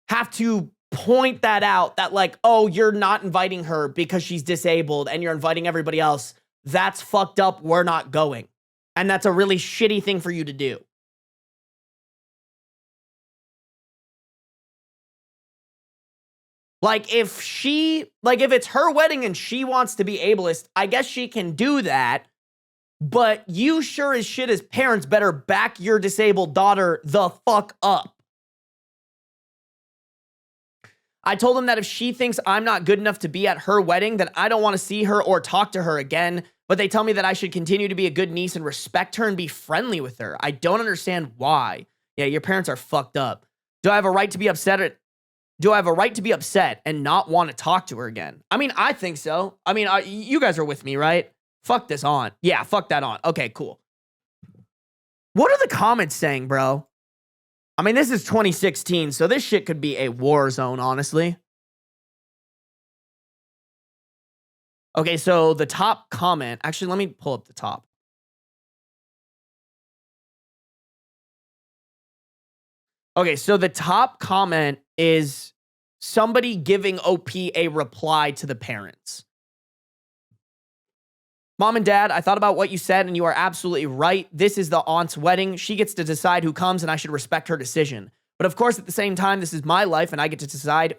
have to point that out that like, oh, you're not inviting her because she's disabled and you're inviting everybody else. That's fucked up. We're not going. And that's a really shitty thing for you to do. Like if it's her wedding and she wants to be ableist, I guess she can do that. But you sure as shit as parents better back your disabled daughter the fuck up. I told him that if she thinks I'm not good enough to be at her wedding, then I don't want to see her or talk to her again. But they tell me that I should continue to be a good niece and respect her and be friendly with her. I don't understand why. Yeah, your parents are fucked up. Do I have a right to be upset and not want to talk to her again? I mean, I think so. I mean, you guys are with me, right? Fuck this on. Yeah, fuck that on. Okay, cool. What are the comments saying, bro? I mean, this is 2016, so this shit could be a war zone, honestly. Okay, so the top comment, actually, let me pull up the top. Okay, so the top comment is somebody giving OP a reply to the parents. Mom and Dad, I thought about what you said, and you are absolutely right. This is the aunt's wedding. She gets to decide who comes, and I should respect her decision. But of course, at the same time, this is my life, and I get to decide,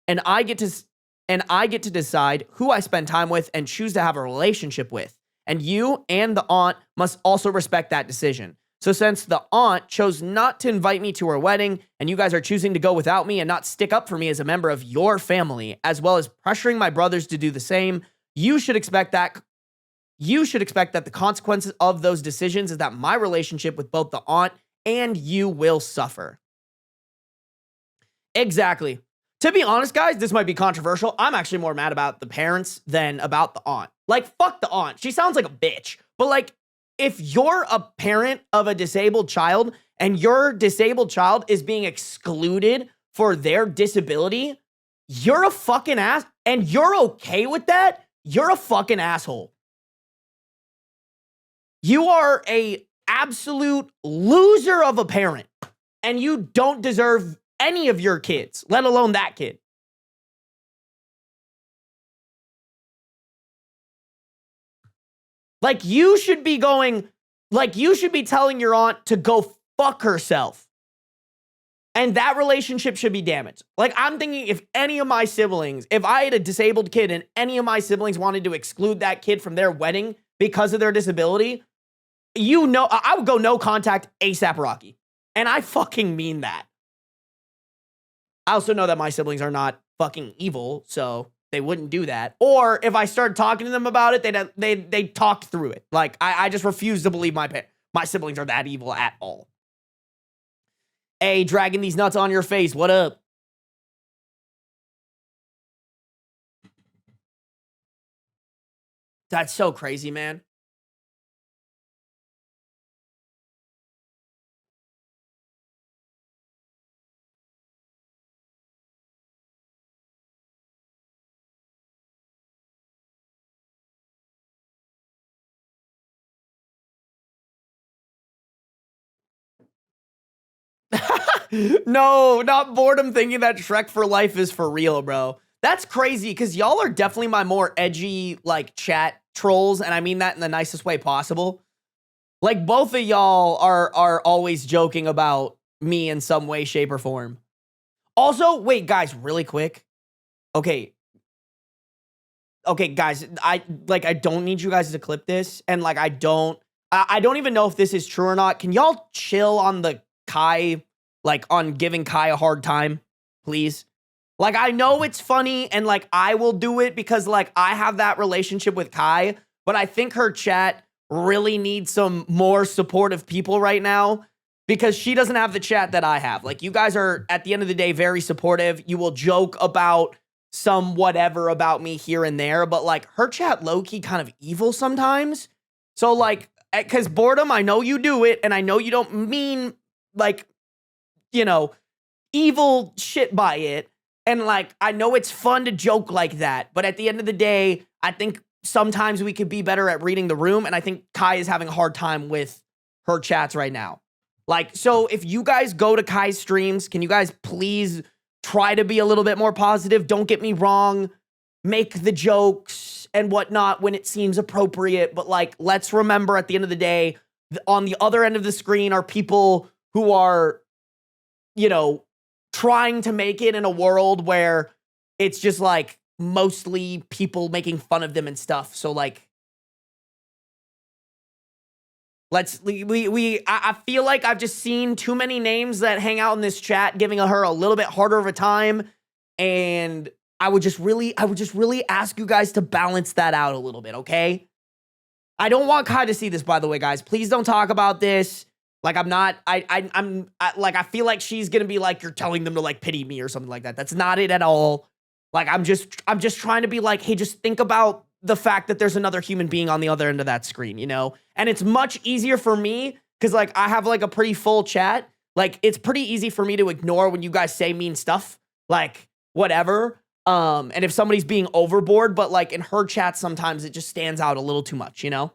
and I get to decide who I spend time with and choose to have a relationship with. And you and the aunt must also respect that decision. So since the aunt chose not to invite me to her wedding, and you guys are choosing to go without me and not stick up for me as a member of your family, as well as pressuring my brothers to do the same, you should expect that the consequences of those decisions is that my relationship with both the aunt and you will suffer. Exactly. To be honest, guys, this might be controversial. I'm actually more mad about the parents than about the aunt. Like, fuck the aunt. She sounds like a bitch. But, like, if you're a parent of a disabled child and your disabled child is being excluded for their disability, you're a fucking ass, and you're okay with that, you're a fucking asshole. You are a absolute loser of a parent, and you don't deserve any of your kids, let alone that kid. Like, you should be telling your aunt to go fuck herself. And that relationship should be damaged. Like, I'm thinking if any of my siblings, if I had a disabled kid and any of my siblings wanted to exclude that kid from their wedding because of their disability, you know, I would go no contact ASAP Rocky. And I fucking mean that. I also know that my siblings are not fucking evil, so they wouldn't do that. Or if I started talking to them about it, they'd talk through it. Like, I just refuse to believe my siblings are that evil at all. Hey, dragging these nuts on your face. What up? That's so crazy, man. No, not boredom thinking that Shrek for life is for real, bro. That's crazy because y'all are definitely my more edgy, like, chat trolls, and I mean that in the nicest way possible. Like, both of y'all are always joking about me in some way, shape, or form. Also, wait, guys, really quick. Okay, guys, I don't need you guys to clip this, and like I don't even know if this is true or not. Can y'all chill on the Kai, like on giving Kai a hard time, please? Like, I know it's funny and like I will do it because like I have that relationship with Kai, but I think her chat really needs some more supportive people right now because she doesn't have the chat that I have. Like, you guys are at the end of the day very supportive. You will joke about some whatever about me here and there, but like her chat low-key kind of evil sometimes. So like, because boredom, I know you do it and I know you don't mean like, you know, evil shit by it. And like, I know it's fun to joke like that, but at the end of the day, I think sometimes we could be better at reading the room. And I think Kai is having a hard time with her chats right now. Like, so if you guys go to Kai's streams, can you guys please try to be a little bit more positive? Don't get me wrong. Make the jokes and whatnot when it seems appropriate. But like, let's remember at the end of the day, on the other end of the screen are people who are, you know, trying to make it in a world where it's just like mostly people making fun of them and stuff. So like, I feel like I've just seen too many names that hang out in this chat giving her a little bit harder of a time. And I would just really ask you guys to balance that out a little bit, okay? I don't want Kai to see this, by the way, guys. Please don't talk about this. Like, I feel like she's gonna be like, you're telling them to like pity me or something like that. That's not it at all. Like, I'm just trying to be like, hey, just think about the fact that there's another human being on the other end of that screen, you know? And it's much easier for me because like I have like a pretty full chat. Like, it's pretty easy for me to ignore when you guys say mean stuff, like whatever. And if somebody's being overboard, but like in her chat, sometimes it just stands out a little too much, you know?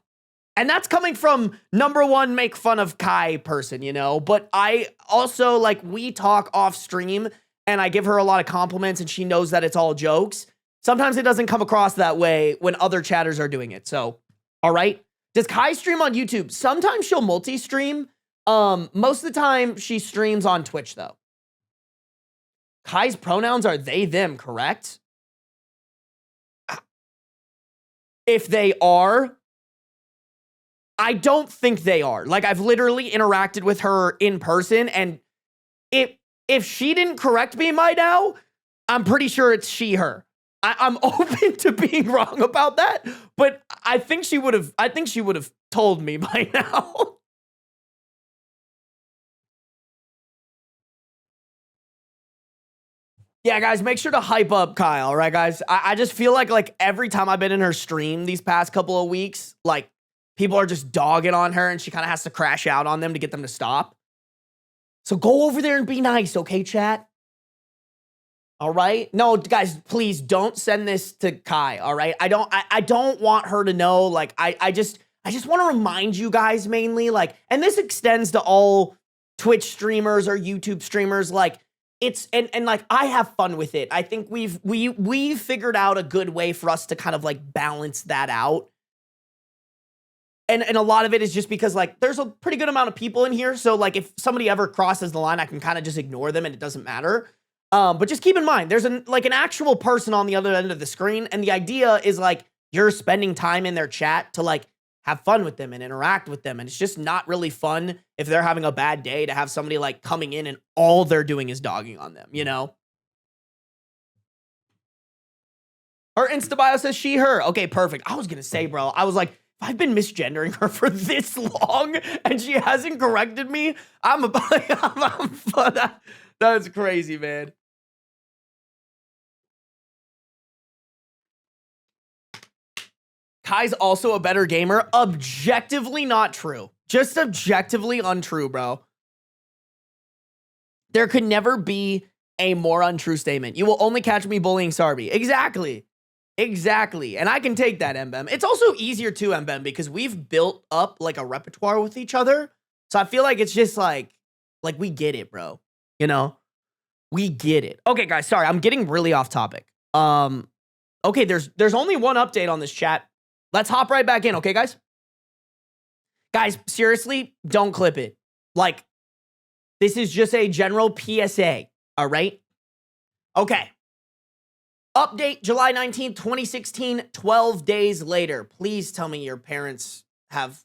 And that's coming from number one, make fun of Kai person, you know? But I also, like, we talk off stream and I give her a lot of compliments and she knows that it's all jokes. Sometimes it doesn't come across that way when other chatters are doing it. So, all right. Does Kai stream on YouTube? Sometimes she'll multi-stream. Most of the time she streams on Twitch though. Kai's pronouns are they, them, correct? If they are, I don't think they are. Like, I've literally interacted with her in person, and if she didn't correct me by now, I'm pretty sure it's she, her. I'm open to being wrong about that, but I think she would have told me by now. Yeah, guys, make sure to hype up Kyle, all right, guys? I just feel like every time I've been in her stream these past couple of weeks, like, people are just dogging on her and she kind of has to crash out on them to get them to stop. So go over there and be nice, okay, chat? All right? No, guys, please don't send this to Kai, all right? I don't want her to know. Like, I just want to remind you guys mainly, like, and this extends to all Twitch streamers or YouTube streamers, like, it's, and like, I have fun with it. I think we've figured out a good way for us to kind of like balance that out. And a lot of it is just because, like, there's a pretty good amount of people in here. So, like, if somebody ever crosses the line, I can kind of just ignore them and it doesn't matter. But just keep in mind, there's an actual person on the other end of the screen. And the idea is, like, you're spending time in their chat to, like, have fun with them and interact with them. And it's just not really fun if they're having a bad day to have somebody, like, coming in and all they're doing is dogging on them, you know? Her Insta bio says she, her. Okay, perfect. I was going to say, bro, I was like, I've been misgendering her for this long and she hasn't corrected me. That's crazy, man. Kai's also a better gamer. Objectively not true. Just objectively untrue, bro. There could never be a more untrue statement. You will only catch me bullying Sarby. Exactly. Exactly. And I can take that, Mbem. It's also easier too, Mbem, because we've built up like a repertoire with each other. So I feel like it's just like we get it, bro. You know? We get it. Okay, guys, sorry. I'm getting really off topic. Okay, there's only one update on this chat. Let's hop right back in, okay, guys? Guys, seriously, don't clip it. Like, this is just a general PSA, all right? Okay. Update, July 19th, 2016, 12 days later. Please tell me your parents have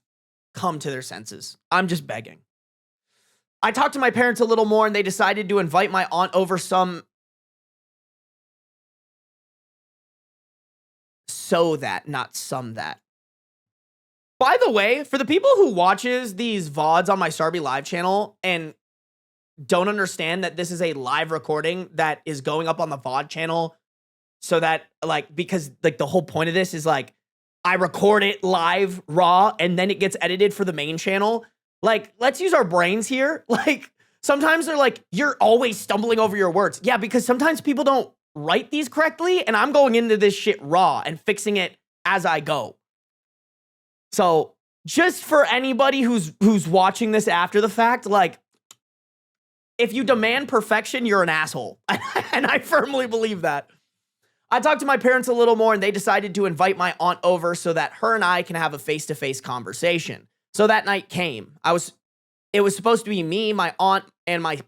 come to their senses. I'm just begging. I talked to my parents a little more and they decided to invite my aunt over so that, not some that. By the way, for the people who watches these VODs on my Sarby live channel and don't understand that this is a live recording that is going up on the VOD channel, so that, like, because, like, the whole point of this is, like, I record it live, raw, and then it gets edited for the main channel. Like, let's use our brains here. Like, sometimes they're like, you're always stumbling over your words. Yeah, because sometimes people don't write these correctly, and I'm going into this shit raw and fixing it as I go. So, just for anybody who's watching this after the fact, like, if you demand perfection, you're an asshole. And I firmly believe that. I talked to my parents a little more and they decided to invite my aunt over so that her and I can have a face-to-face conversation. So that night came. It was supposed to be me, my aunt, and my...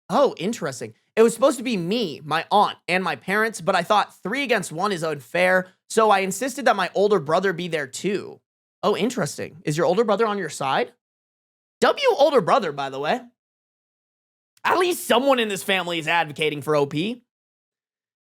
Oh, interesting. It was supposed to be me, my aunt, and my parents, but I thought 3 against 1 is unfair, so I insisted that my older brother be there too. Oh, interesting. Is your older brother on your side? W older brother, by the way. At least someone in this family is advocating for OP.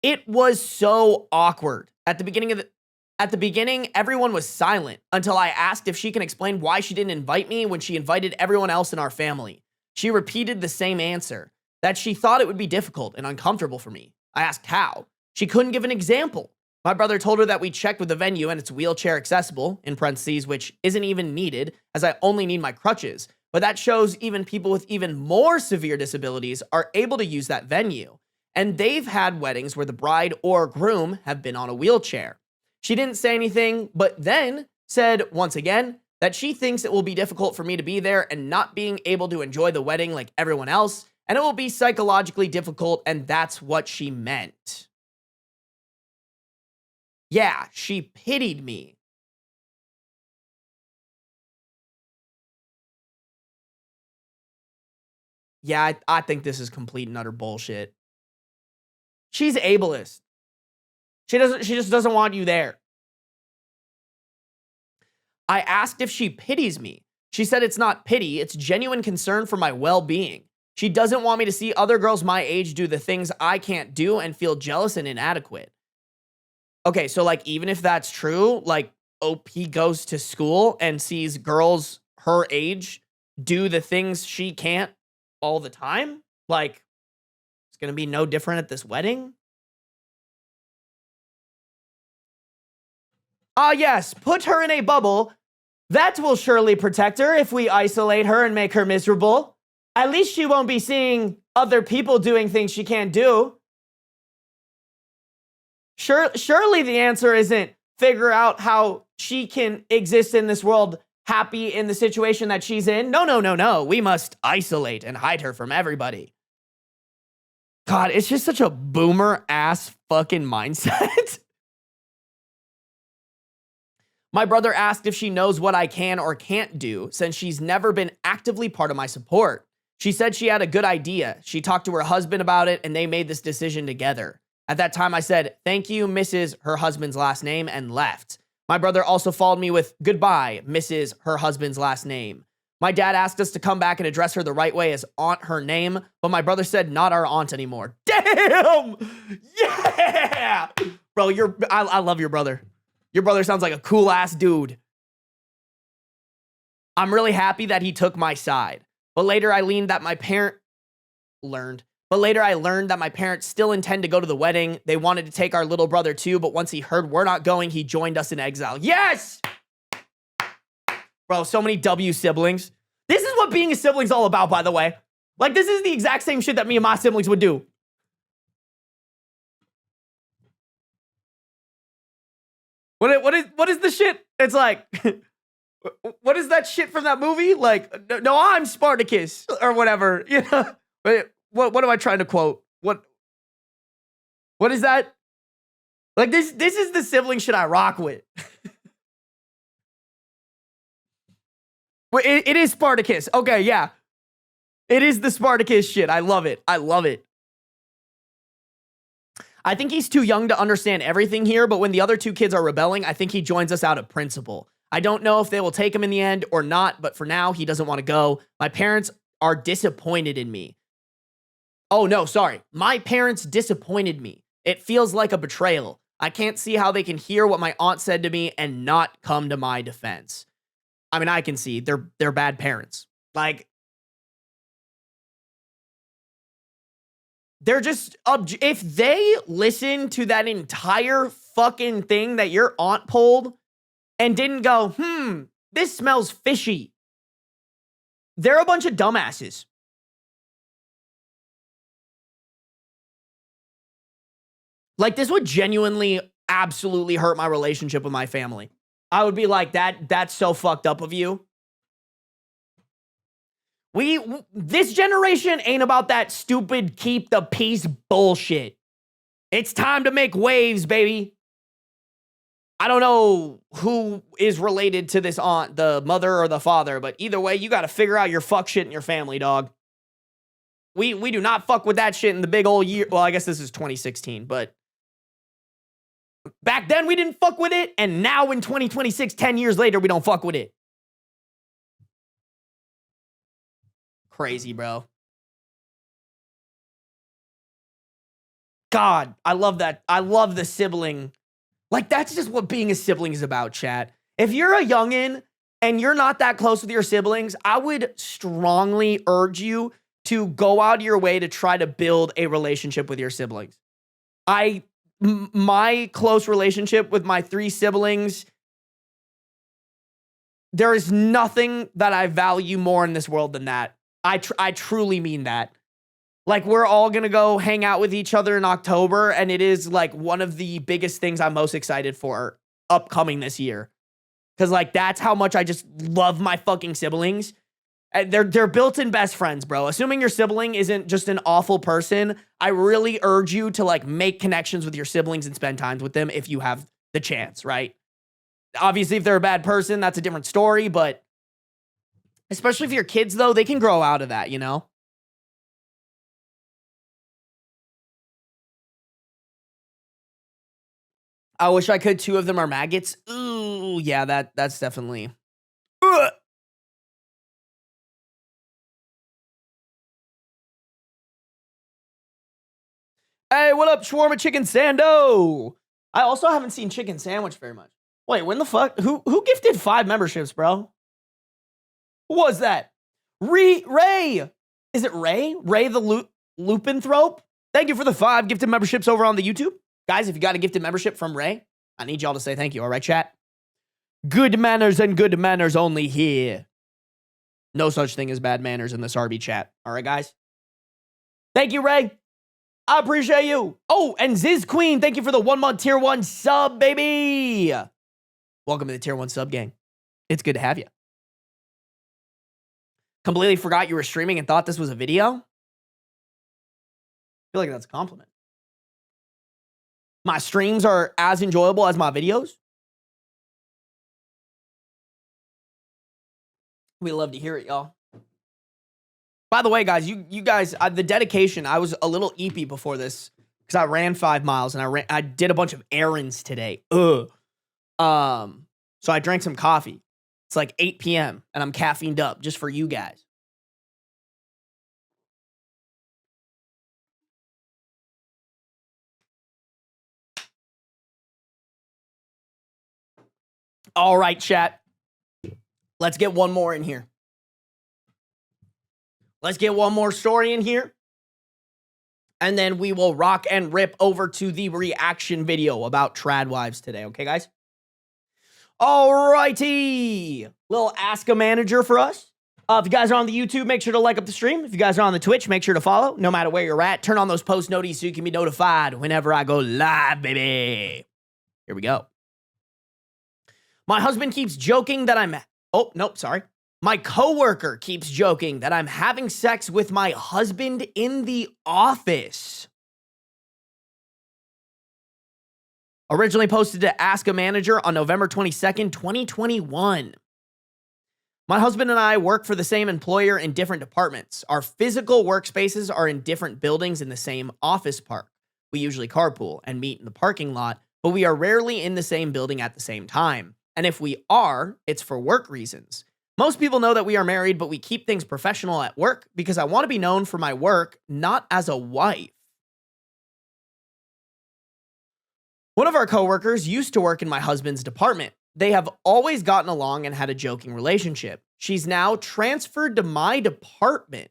It was so awkward. At the beginning, everyone was silent until I asked if she can explain why she didn't invite me when she invited everyone else in our family. She repeated the same answer, that she thought it would be difficult and uncomfortable for me. I asked how. She couldn't give an example. My brother told her that we checked with the venue and it's wheelchair accessible, in parentheses, which isn't even needed, as I only need my crutches. But that shows even people with even more severe disabilities are able to use that venue. And they've had weddings where the bride or groom have been on a wheelchair. She didn't say anything, but then said once again that she thinks it will be difficult for me to be there and not being able to enjoy the wedding like everyone else, and it will be psychologically difficult, and that's what she meant. Yeah, she pitied me. Yeah, I think this is complete and utter bullshit. She's ableist. She just doesn't want you there. I asked if she pities me. She said it's not pity, it's genuine concern for my well-being. She doesn't want me to see other girls my age do the things I can't do and feel jealous and inadequate. Okay, so like even if that's true, like OP goes to school and sees girls her age do the things she can't all the time, like it's going to be no different at this wedding. Yes, put her in a bubble. That will surely protect her if we isolate her and make her miserable. At least she won't be seeing other people doing things she can't do. Surely the answer isn't figure out how she can exist in this world happy in the situation that she's in. No. We must isolate and hide her from everybody. God, it's just such a boomer ass fucking mindset. My brother asked if she knows what I can or can't do since she's never been actively part of my support. She said she had a good idea. She talked to her husband about it and they made this decision together. At that time, I said, thank you, Mrs., her husband's last name, and left. My brother also followed me with goodbye, Mrs., her husband's last name. My dad asked us to come back and address her the right way as aunt her name, but my brother said not our aunt anymore. Damn! Yeah! Bro, I love your brother. Your brother sounds like a cool ass dude. I'm really happy that he took my side. But later I learned that my parents still intend to go to the wedding. They wanted to take our little brother too, but once he heard we're not going, he joined us in exile. Yes! Bro, so many W siblings. This is what being a sibling's all about, by the way. Like, this is the exact same shit that me and my siblings would do. What is the shit? It's like, what is that shit from that movie? Like, no, I'm Spartacus or whatever. You know, what am I trying to quote? What is that? Like this is the sibling shit I rock with. It is Spartacus. Okay, yeah. It is the Spartacus shit. I love it. I love it. I think he's too young to understand everything here, but when the other two kids are rebelling, I think he joins us out of principle. I don't know if they will take him in the end or not, but for now, he doesn't want to go. My parents are disappointed in me. Oh, no, sorry. My parents disappointed me. It feels like a betrayal. I can't see how they can hear what my aunt said to me and not come to my defense. I mean, I can see they're bad parents. Like, they're just, if they listen to that entire fucking thing that your aunt pulled and didn't go, this smells fishy, they're a bunch of dumbasses. Like, this would genuinely, absolutely hurt my relationship with my family. I would be like, that's so fucked up of you. This generation ain't about that stupid keep the peace bullshit. It's time to make waves, baby. I don't know who is related to this aunt, the mother or the father, but either way, you got to figure out your fuck shit in your family, dog. We do not fuck with that shit in the big old year. Well, I guess this is 2016, but back then we didn't fuck with it, and now in 2026, 10 years later, we don't fuck with it. Crazy, bro. God, I love that. I love the sibling. Like, that's just what being a sibling is about, chat. If you're a youngin' and you're not that close with your siblings, I would strongly urge you to go out of your way to try to build a relationship with your siblings. My close relationship with my 3 siblings, there is nothing that I value more in this world than that. I truly mean that. Like, we're all going to go hang out with each other in October, and it is like one of the biggest things I'm most excited for upcoming this year. Because, like, that's how much I just love my fucking siblings. They're built-in best friends, bro. Assuming your sibling isn't just an awful person, I really urge you to, like, make connections with your siblings and spend time with them if you have the chance, right? Obviously, if they're a bad person, that's a different story, but especially if you're kids, though, they can grow out of that, you know? I wish I could. Two of them are maggots. Ooh, yeah, that's definitely... Ugh. Hey, what up, Shawarma Chicken Sando? I also haven't seen Chicken Sandwich very much. Wait, when the fuck? Who gifted 5 memberships, bro? Who was that? Ray. Is it Ray? Ray the Lupinthrope? Thank you for the 5 gifted memberships over on the YouTube. Guys, if you got a gifted membership from Ray, I need y'all to say thank you, all right, chat? Good manners and good manners only here. No such thing as bad manners in the Sarby chat. All right, guys? Thank you, Ray. I appreciate you. Oh, and Ziz Queen, thank you for the 1 month tier 1 sub, baby. Welcome to the tier 1 sub gang. It's good to have you. Completely forgot you were streaming and thought this was a video. I feel like that's a compliment. My streams are as enjoyable as my videos. We love to hear it, y'all. By the way, guys, you guys, the dedication, I was a little eepy before this because I ran 5 miles and I did a bunch of errands today. So I drank some coffee. It's like 8 p.m. and I'm caffeined up just for you guys. All right, chat. Let's get one more in here. Let's get one more story in here. And then we will rock and rip over to the reaction video about trad wives today. Okay, guys? All righty. Little Ask a Manager for us. If you guys are on the YouTube, make sure to like up the stream. If you guys are on the Twitch, make sure to follow. No matter where you're at, turn on those post notifications so you can be notified whenever I go live, baby. Here we go. My husband keeps joking that I'm... Oh, nope, sorry. My coworker keeps joking that I'm having sex with my husband in the office. Originally posted to Ask a Manager on November 22nd, 2021. My husband and I work for the same employer in different departments. Our physical workspaces are in different buildings in the same office park. We usually carpool and meet in the parking lot, but we are rarely in the same building at the same time. And if we are, it's for work reasons. Most people know that we are married, but we keep things professional at work because I want to be known for my work, not as a wife. One of our coworkers used to work in my husband's department. They have always gotten along and had a joking relationship. She's now transferred to my department.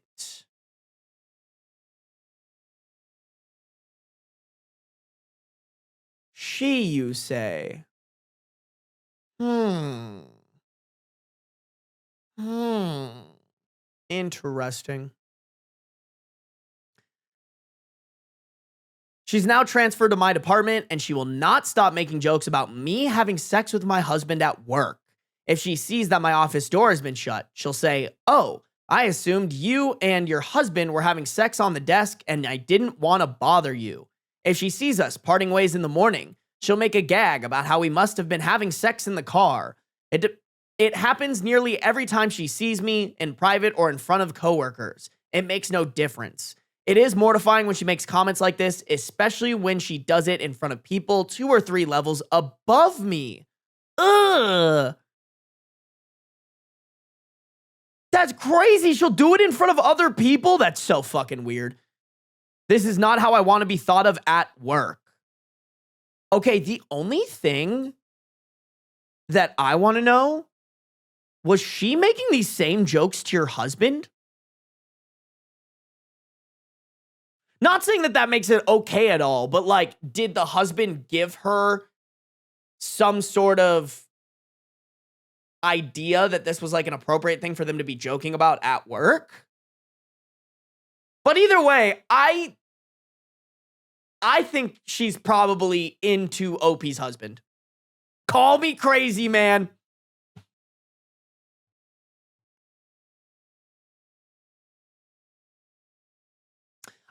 She, you say? Interesting. She's now transferred to my department, and she will not stop making jokes about me having sex with my husband at work. If she sees that my office door has been shut, she'll say, "Oh, I assumed you and your husband were having sex on the desk, and I didn't want to bother you." If she sees us parting ways in the morning, she'll make a gag about how we must have been having sex in the car. It happens nearly every time she sees me in private or in front of coworkers. It makes no difference. It is mortifying when she makes comments like this, especially when she does it in front of people 2 or 3 levels above me. Ugh. That's crazy. She'll do it in front of other people? That's so fucking weird. This is not how I want to be thought of at work. Okay, the only thing that I want to know, was she making these same jokes to your husband? Not saying that that makes it okay at all, but like, did the husband give her some sort of idea that this was like an appropriate thing for them to be joking about at work? But either way, I think she's probably into OP's husband. Call me crazy, man.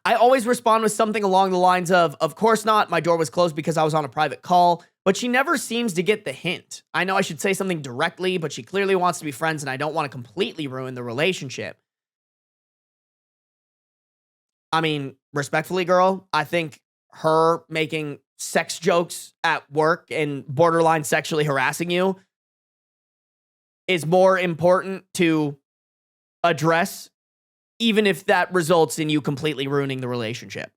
I always respond with something along the lines of course not, my door was closed because I was on a private call, but she never seems to get the hint. I know I should say something directly, but she clearly wants to be friends and I don't want to completely ruin the relationship. I mean, respectfully, girl, I think her making sex jokes at work and borderline sexually harassing you is more important to address, even if that results in you completely ruining the relationship.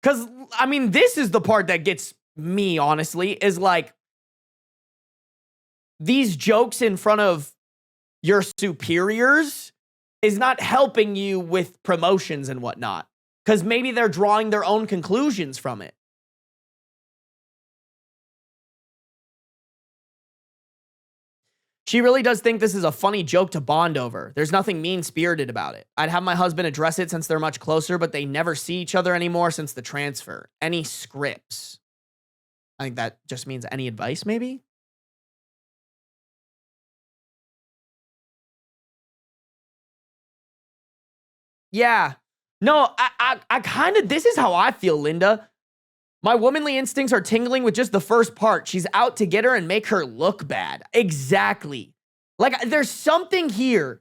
Because, I mean, this is the part that gets me, honestly, is like these jokes in front of your superiors is not helping you with promotions and whatnot. Because maybe they're drawing their own conclusions from it. She really does think this is a funny joke to bond over. There's nothing mean-spirited about it. I'd have my husband address it since they're much closer, but they never see each other anymore since the transfer. Any scripts? I think that just means any advice, maybe? Yeah. No, I kind of, this is how I feel, Linda. My womanly instincts are tingling with just the first part. She's out to get her and make her look bad. Exactly. Like, there's something here.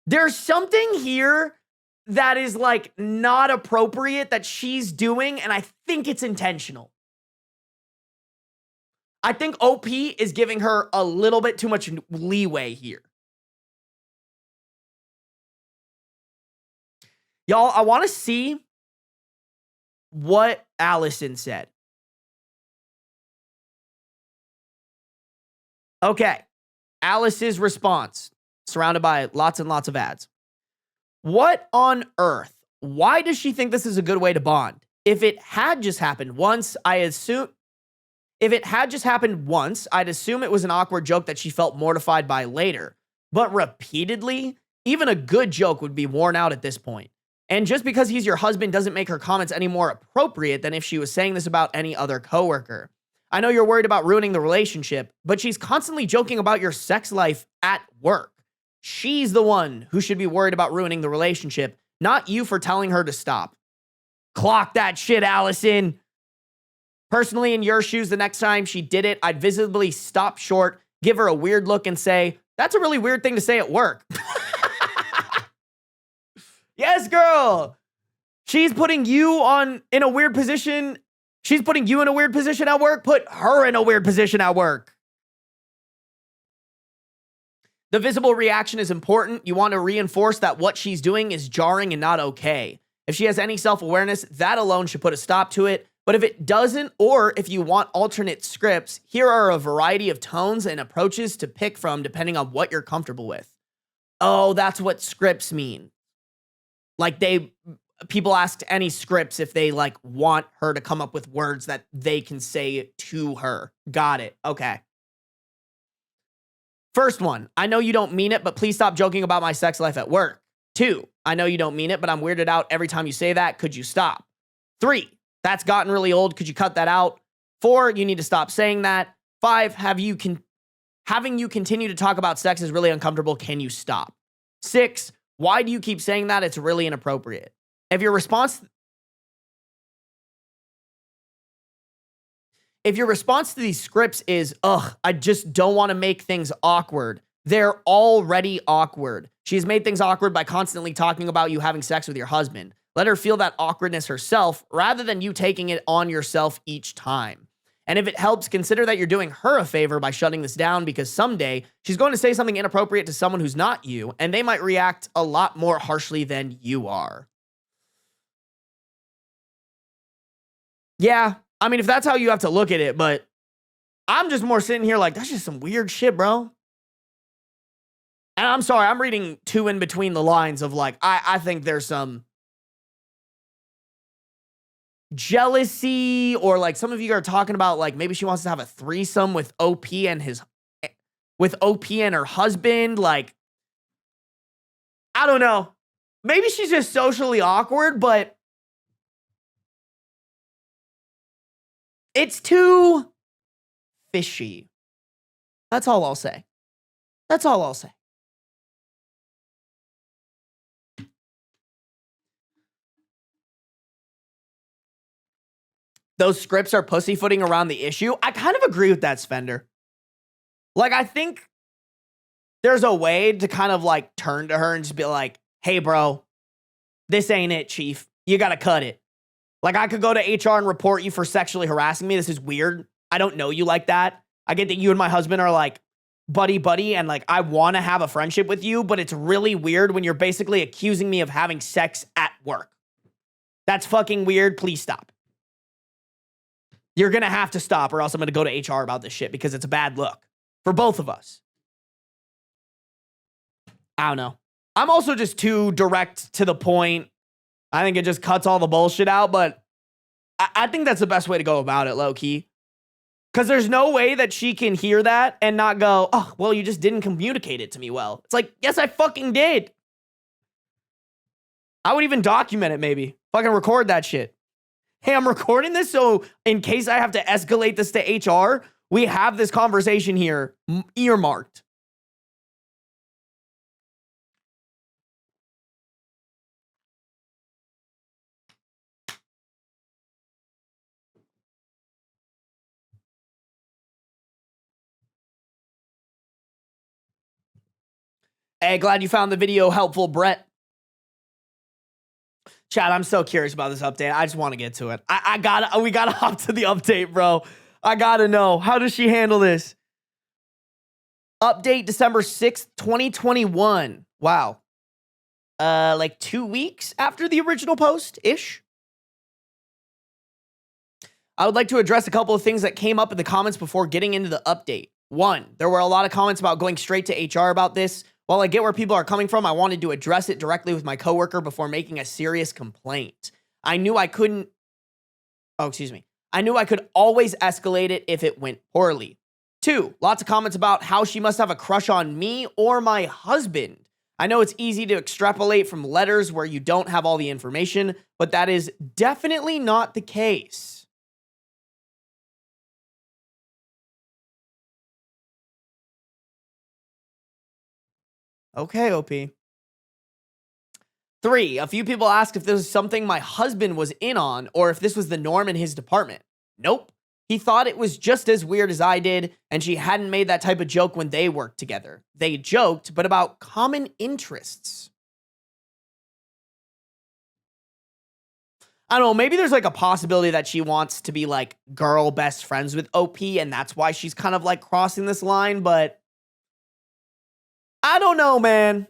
There's something here that is, like, not appropriate that she's doing, and I think it's intentional. I think OP is giving her a little bit too much leeway here. Y'all, I want to see what Allison said. Okay. Alice's response, surrounded by lots and lots of ads. What on earth? Why does she think this is a good way to bond? If it had just happened once, I'd assume it was an awkward joke that she felt mortified by later. But repeatedly, even a good joke would be worn out at this point. And just because he's your husband doesn't make her comments any more appropriate than if she was saying this about any other coworker. I know you're worried about ruining the relationship, but she's constantly joking about your sex life at work. She's the one who should be worried about ruining the relationship, not you for telling her to stop. Clock that shit, Allison. Personally, in your shoes, the next time she did it, I'd visibly stop short, give her a weird look, and say, that's a really weird thing to say at work. Yes, girl. She's putting you in a weird position. She's putting you in a weird position at work. Put her in a weird position at work. The visible reaction is important. You want to reinforce that what she's doing is jarring and not okay. If she has any self-awareness, that alone should put a stop to it. But if it doesn't, or if you want alternate scripts, here are a variety of tones and approaches to pick from depending on what you're comfortable with. Oh, that's what scripts mean. Like people asked any scripts if they like want her to come up with words that they can say to her. Got it. Okay. First one, I know you don't mean it, but please stop joking about my sex life at work. 2, I know you don't mean it, but I'm weirded out every time you say that. Could you stop? 3, that's gotten really old. Could you cut that out? 4, you need to stop saying that. 5, having you continue to talk about sex is really uncomfortable. Can you stop? 6, why do you keep saying that? It's really inappropriate. If your response to these scripts is, ugh, I just don't want to make things awkward, they're already awkward. She's made things awkward by constantly talking about you having sex with your husband. Let her feel that awkwardness herself rather than you taking it on yourself each time. And if it helps, consider that you're doing her a favor by shutting this down because someday she's going to say something inappropriate to someone who's not you, and they might react a lot more harshly than you are. Yeah, I mean, if that's how you have to look at it, but I'm just more sitting here like, that's just some weird shit, bro. And I'm sorry, I'm reading too in between the lines of like, I think there's some jealousy, or like some of you are talking about like maybe she wants to have a threesome with OP and her husband. Like, I don't know. Maybe she's just socially awkward, but it's too fishy. That's all I'll say. That's all I'll say. those scripts are pussyfooting around the issue. I kind of agree with that, Svender. Like, I think there's a way to kind of like turn to her and just be like, hey, bro, this ain't it, chief. You got to cut it. Like, I could go to HR and report you for sexually harassing me. This is weird. I don't know you like that. I get that you and my husband are like buddy, and like, I want to have a friendship with you, but it's really weird when you're basically accusing me of having sex at work. That's fucking weird. Please stop. You're going to have to stop or else I'm going to go to HR about this shit because it's a bad look for both of us. I don't know. I'm also just too direct to the point. I think it just cuts all the bullshit out, but I think that's the best way to go about it, low key. Because there's no way that she can hear that and not go, oh, well, you just didn't communicate it to me well. It's like, yes, I fucking did. I would even document it, maybe. Fucking record that shit. Hey, I'm recording this, so in case I have to escalate this to HR, we have this conversation here earmarked. Hey, glad you found the video helpful, Brett. Chad, I'm so curious about this update. I just want to get to it. We gotta hop to the update, bro. I gotta know. How does she handle this? Update December 6th, 2021. Wow. Like 2 weeks after the original post-ish. I would like to address a couple of things that came up in the comments before getting into the update. One, there were a lot of comments about going straight to HR about this. While I get where people are coming from, I wanted to address it directly with my coworker before making a serious complaint. I knew I could always escalate it if it went poorly. Two, lots of comments about how she must have a crush on me or my husband. I know it's easy to extrapolate from letters where you don't have all the information, but that is definitely not the case. Okay, OP. Three, a few people asked if this was something my husband was in on or if this was the norm in his department. Nope. He thought it was just as weird as I did, and she hadn't made that type of joke when they worked together. They joked, but about common interests. I don't know, maybe there's like a possibility that she wants to be like girl best friends with OP, and that's why she's kind of like crossing this line, but I don't know, man.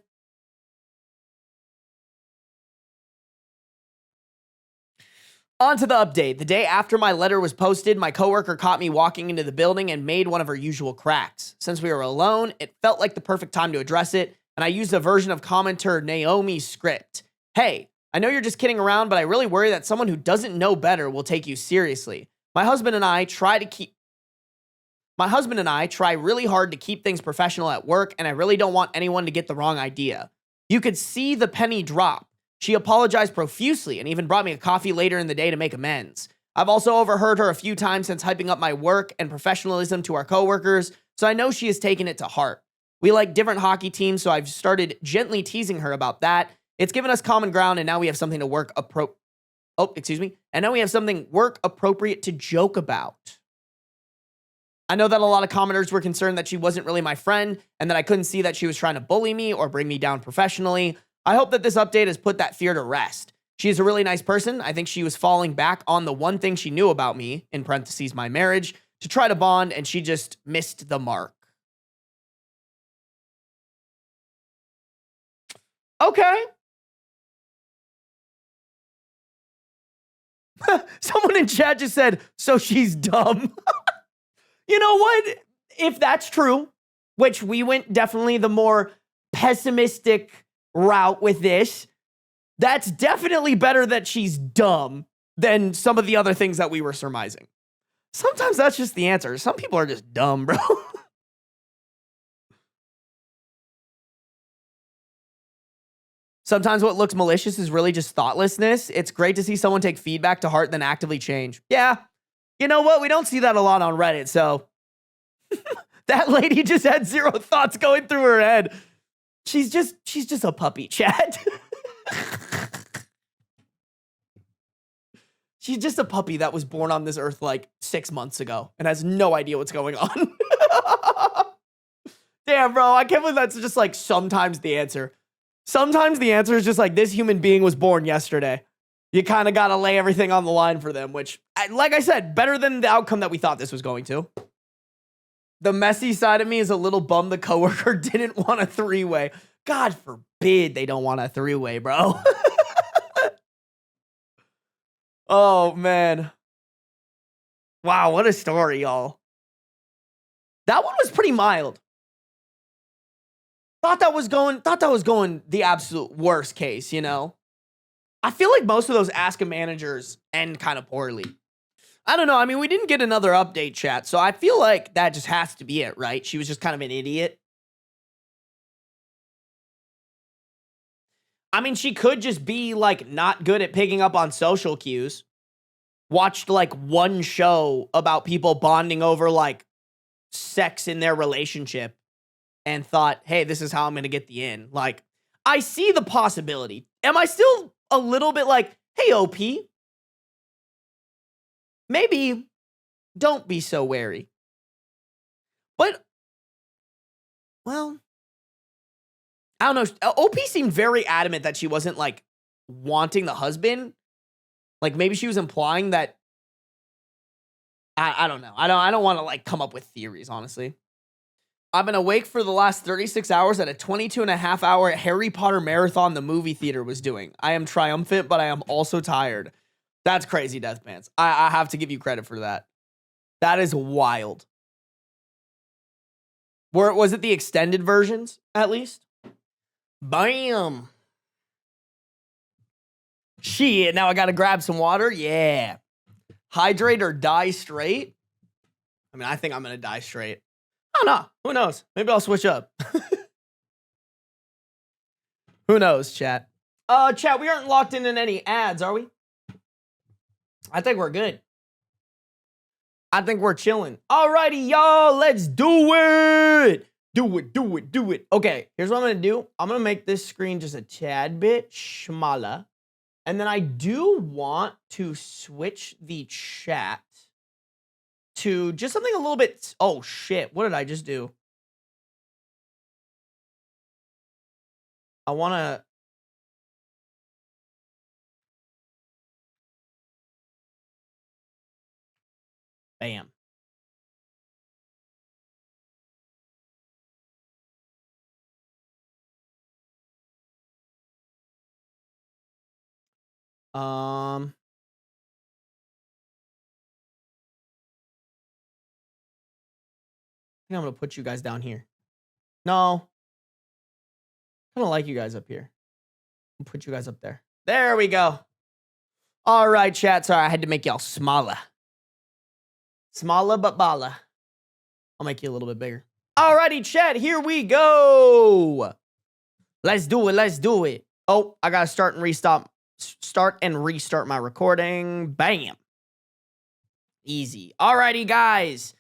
On to the update. The day after my letter was posted, my coworker caught me walking into the building and made one of her usual cracks. Since we were alone, it felt like the perfect time to address it, and I used a version of commenter Naomi's script. Hey, I know you're just kidding around, but I really worry that someone who doesn't know better will take you seriously. My husband and I try really hard to keep things professional at work, and I really don't want anyone to get the wrong idea. You could see the penny drop. She apologized profusely and even brought me a coffee later in the day to make amends. I've also overheard her a few times since hyping up my work and professionalism to our coworkers, so I know she has taken it to heart. We like different hockey teams, so I've started gently teasing her about that. It's given us common ground, and now we have something to work appropriate to joke about. I know that a lot of commenters were concerned that she wasn't really my friend and that I couldn't see that she was trying to bully me or bring me down professionally. I hope that this update has put that fear to rest. She is a really nice person. I think she was falling back on the one thing she knew about me, in parentheses, my marriage, to try to bond, and she just missed the mark. Okay. Someone in chat just said, so she's dumb. You know what? If that's true, which we went definitely the more pessimistic route with this, that's definitely better that she's dumb than some of the other things that we were surmising. Sometimes that's just the answer. Some people are just dumb, bro. Sometimes what looks malicious is really just thoughtlessness. It's great to see someone take feedback to heart and then actively change. Yeah. You know what? We don't see that a lot on Reddit, so that lady just had zero thoughts going through her head. She's just a puppy, chat. She's just a puppy that was born on this earth like 6 months ago and has no idea what's going on. Damn, bro. I can't believe that's just like sometimes the answer. Sometimes the answer is just like this human being was born yesterday. You kind of got to lay everything on the line for them, which, like I said, better than the outcome that we thought this was going to. The messy side of me is a little bummed the coworker didn't want a three-way. God forbid they don't want a three-way, bro. Oh, man. Wow, what a story, y'all. That one was pretty mild. Thought that was going the absolute worst case, you know? I feel like most of those Ask a Managers end kind of poorly. I don't know. I mean, we didn't get another update, chat, so I feel like that just has to be it, right? She was just kind of an idiot. I mean, she could just be, like, not good at picking up on social cues. Watched, like, one show about people bonding over, like, sex in their relationship and thought, hey, this is how I'm going to get the in. Like, I see the possibility. Am I still a little bit like, hey, OP, maybe don't be so wary. But, well, I don't know. OP seemed very adamant that she wasn't, like, wanting the husband. Like, maybe she was implying that. I don't know. I don't want to, like, come up with theories, honestly. I've been awake for the last 36 hours at a 22.5-hour Harry Potter marathon the movie theater was doing. I am triumphant, but I am also tired. That's crazy, Deathpants. I have to give you credit for that. That is wild. Was it the extended versions, at least? Bam. Shit, now I gotta grab some water? Yeah. Hydrate or die straight? I mean, I think I'm gonna die straight. I don't know. Who knows? Maybe I'll switch up. Who knows, chat? Chat, we aren't locked in any ads, are we? I think we're good. I think we're chilling. Alrighty, y'all. Let's do it. Do it. Okay, here's what I'm going to do. I'm going to make this screen just a tad bit smaller. And then I do want to switch the chat to just something a little bit... Oh, shit. What did I just do? I want to... Bam. I think I'm going to put you guys down here. No. I don't like you guys up here. I'll put you guys up there. There we go. All right, chat. Sorry, I had to make y'all smaller. Smaller but baller. I'll make you a little bit bigger. Alrighty, chat. Here we go. Let's do it. Let's do it. Oh, I gotta start and restart my recording. Bam. Easy. Alrighty, guys.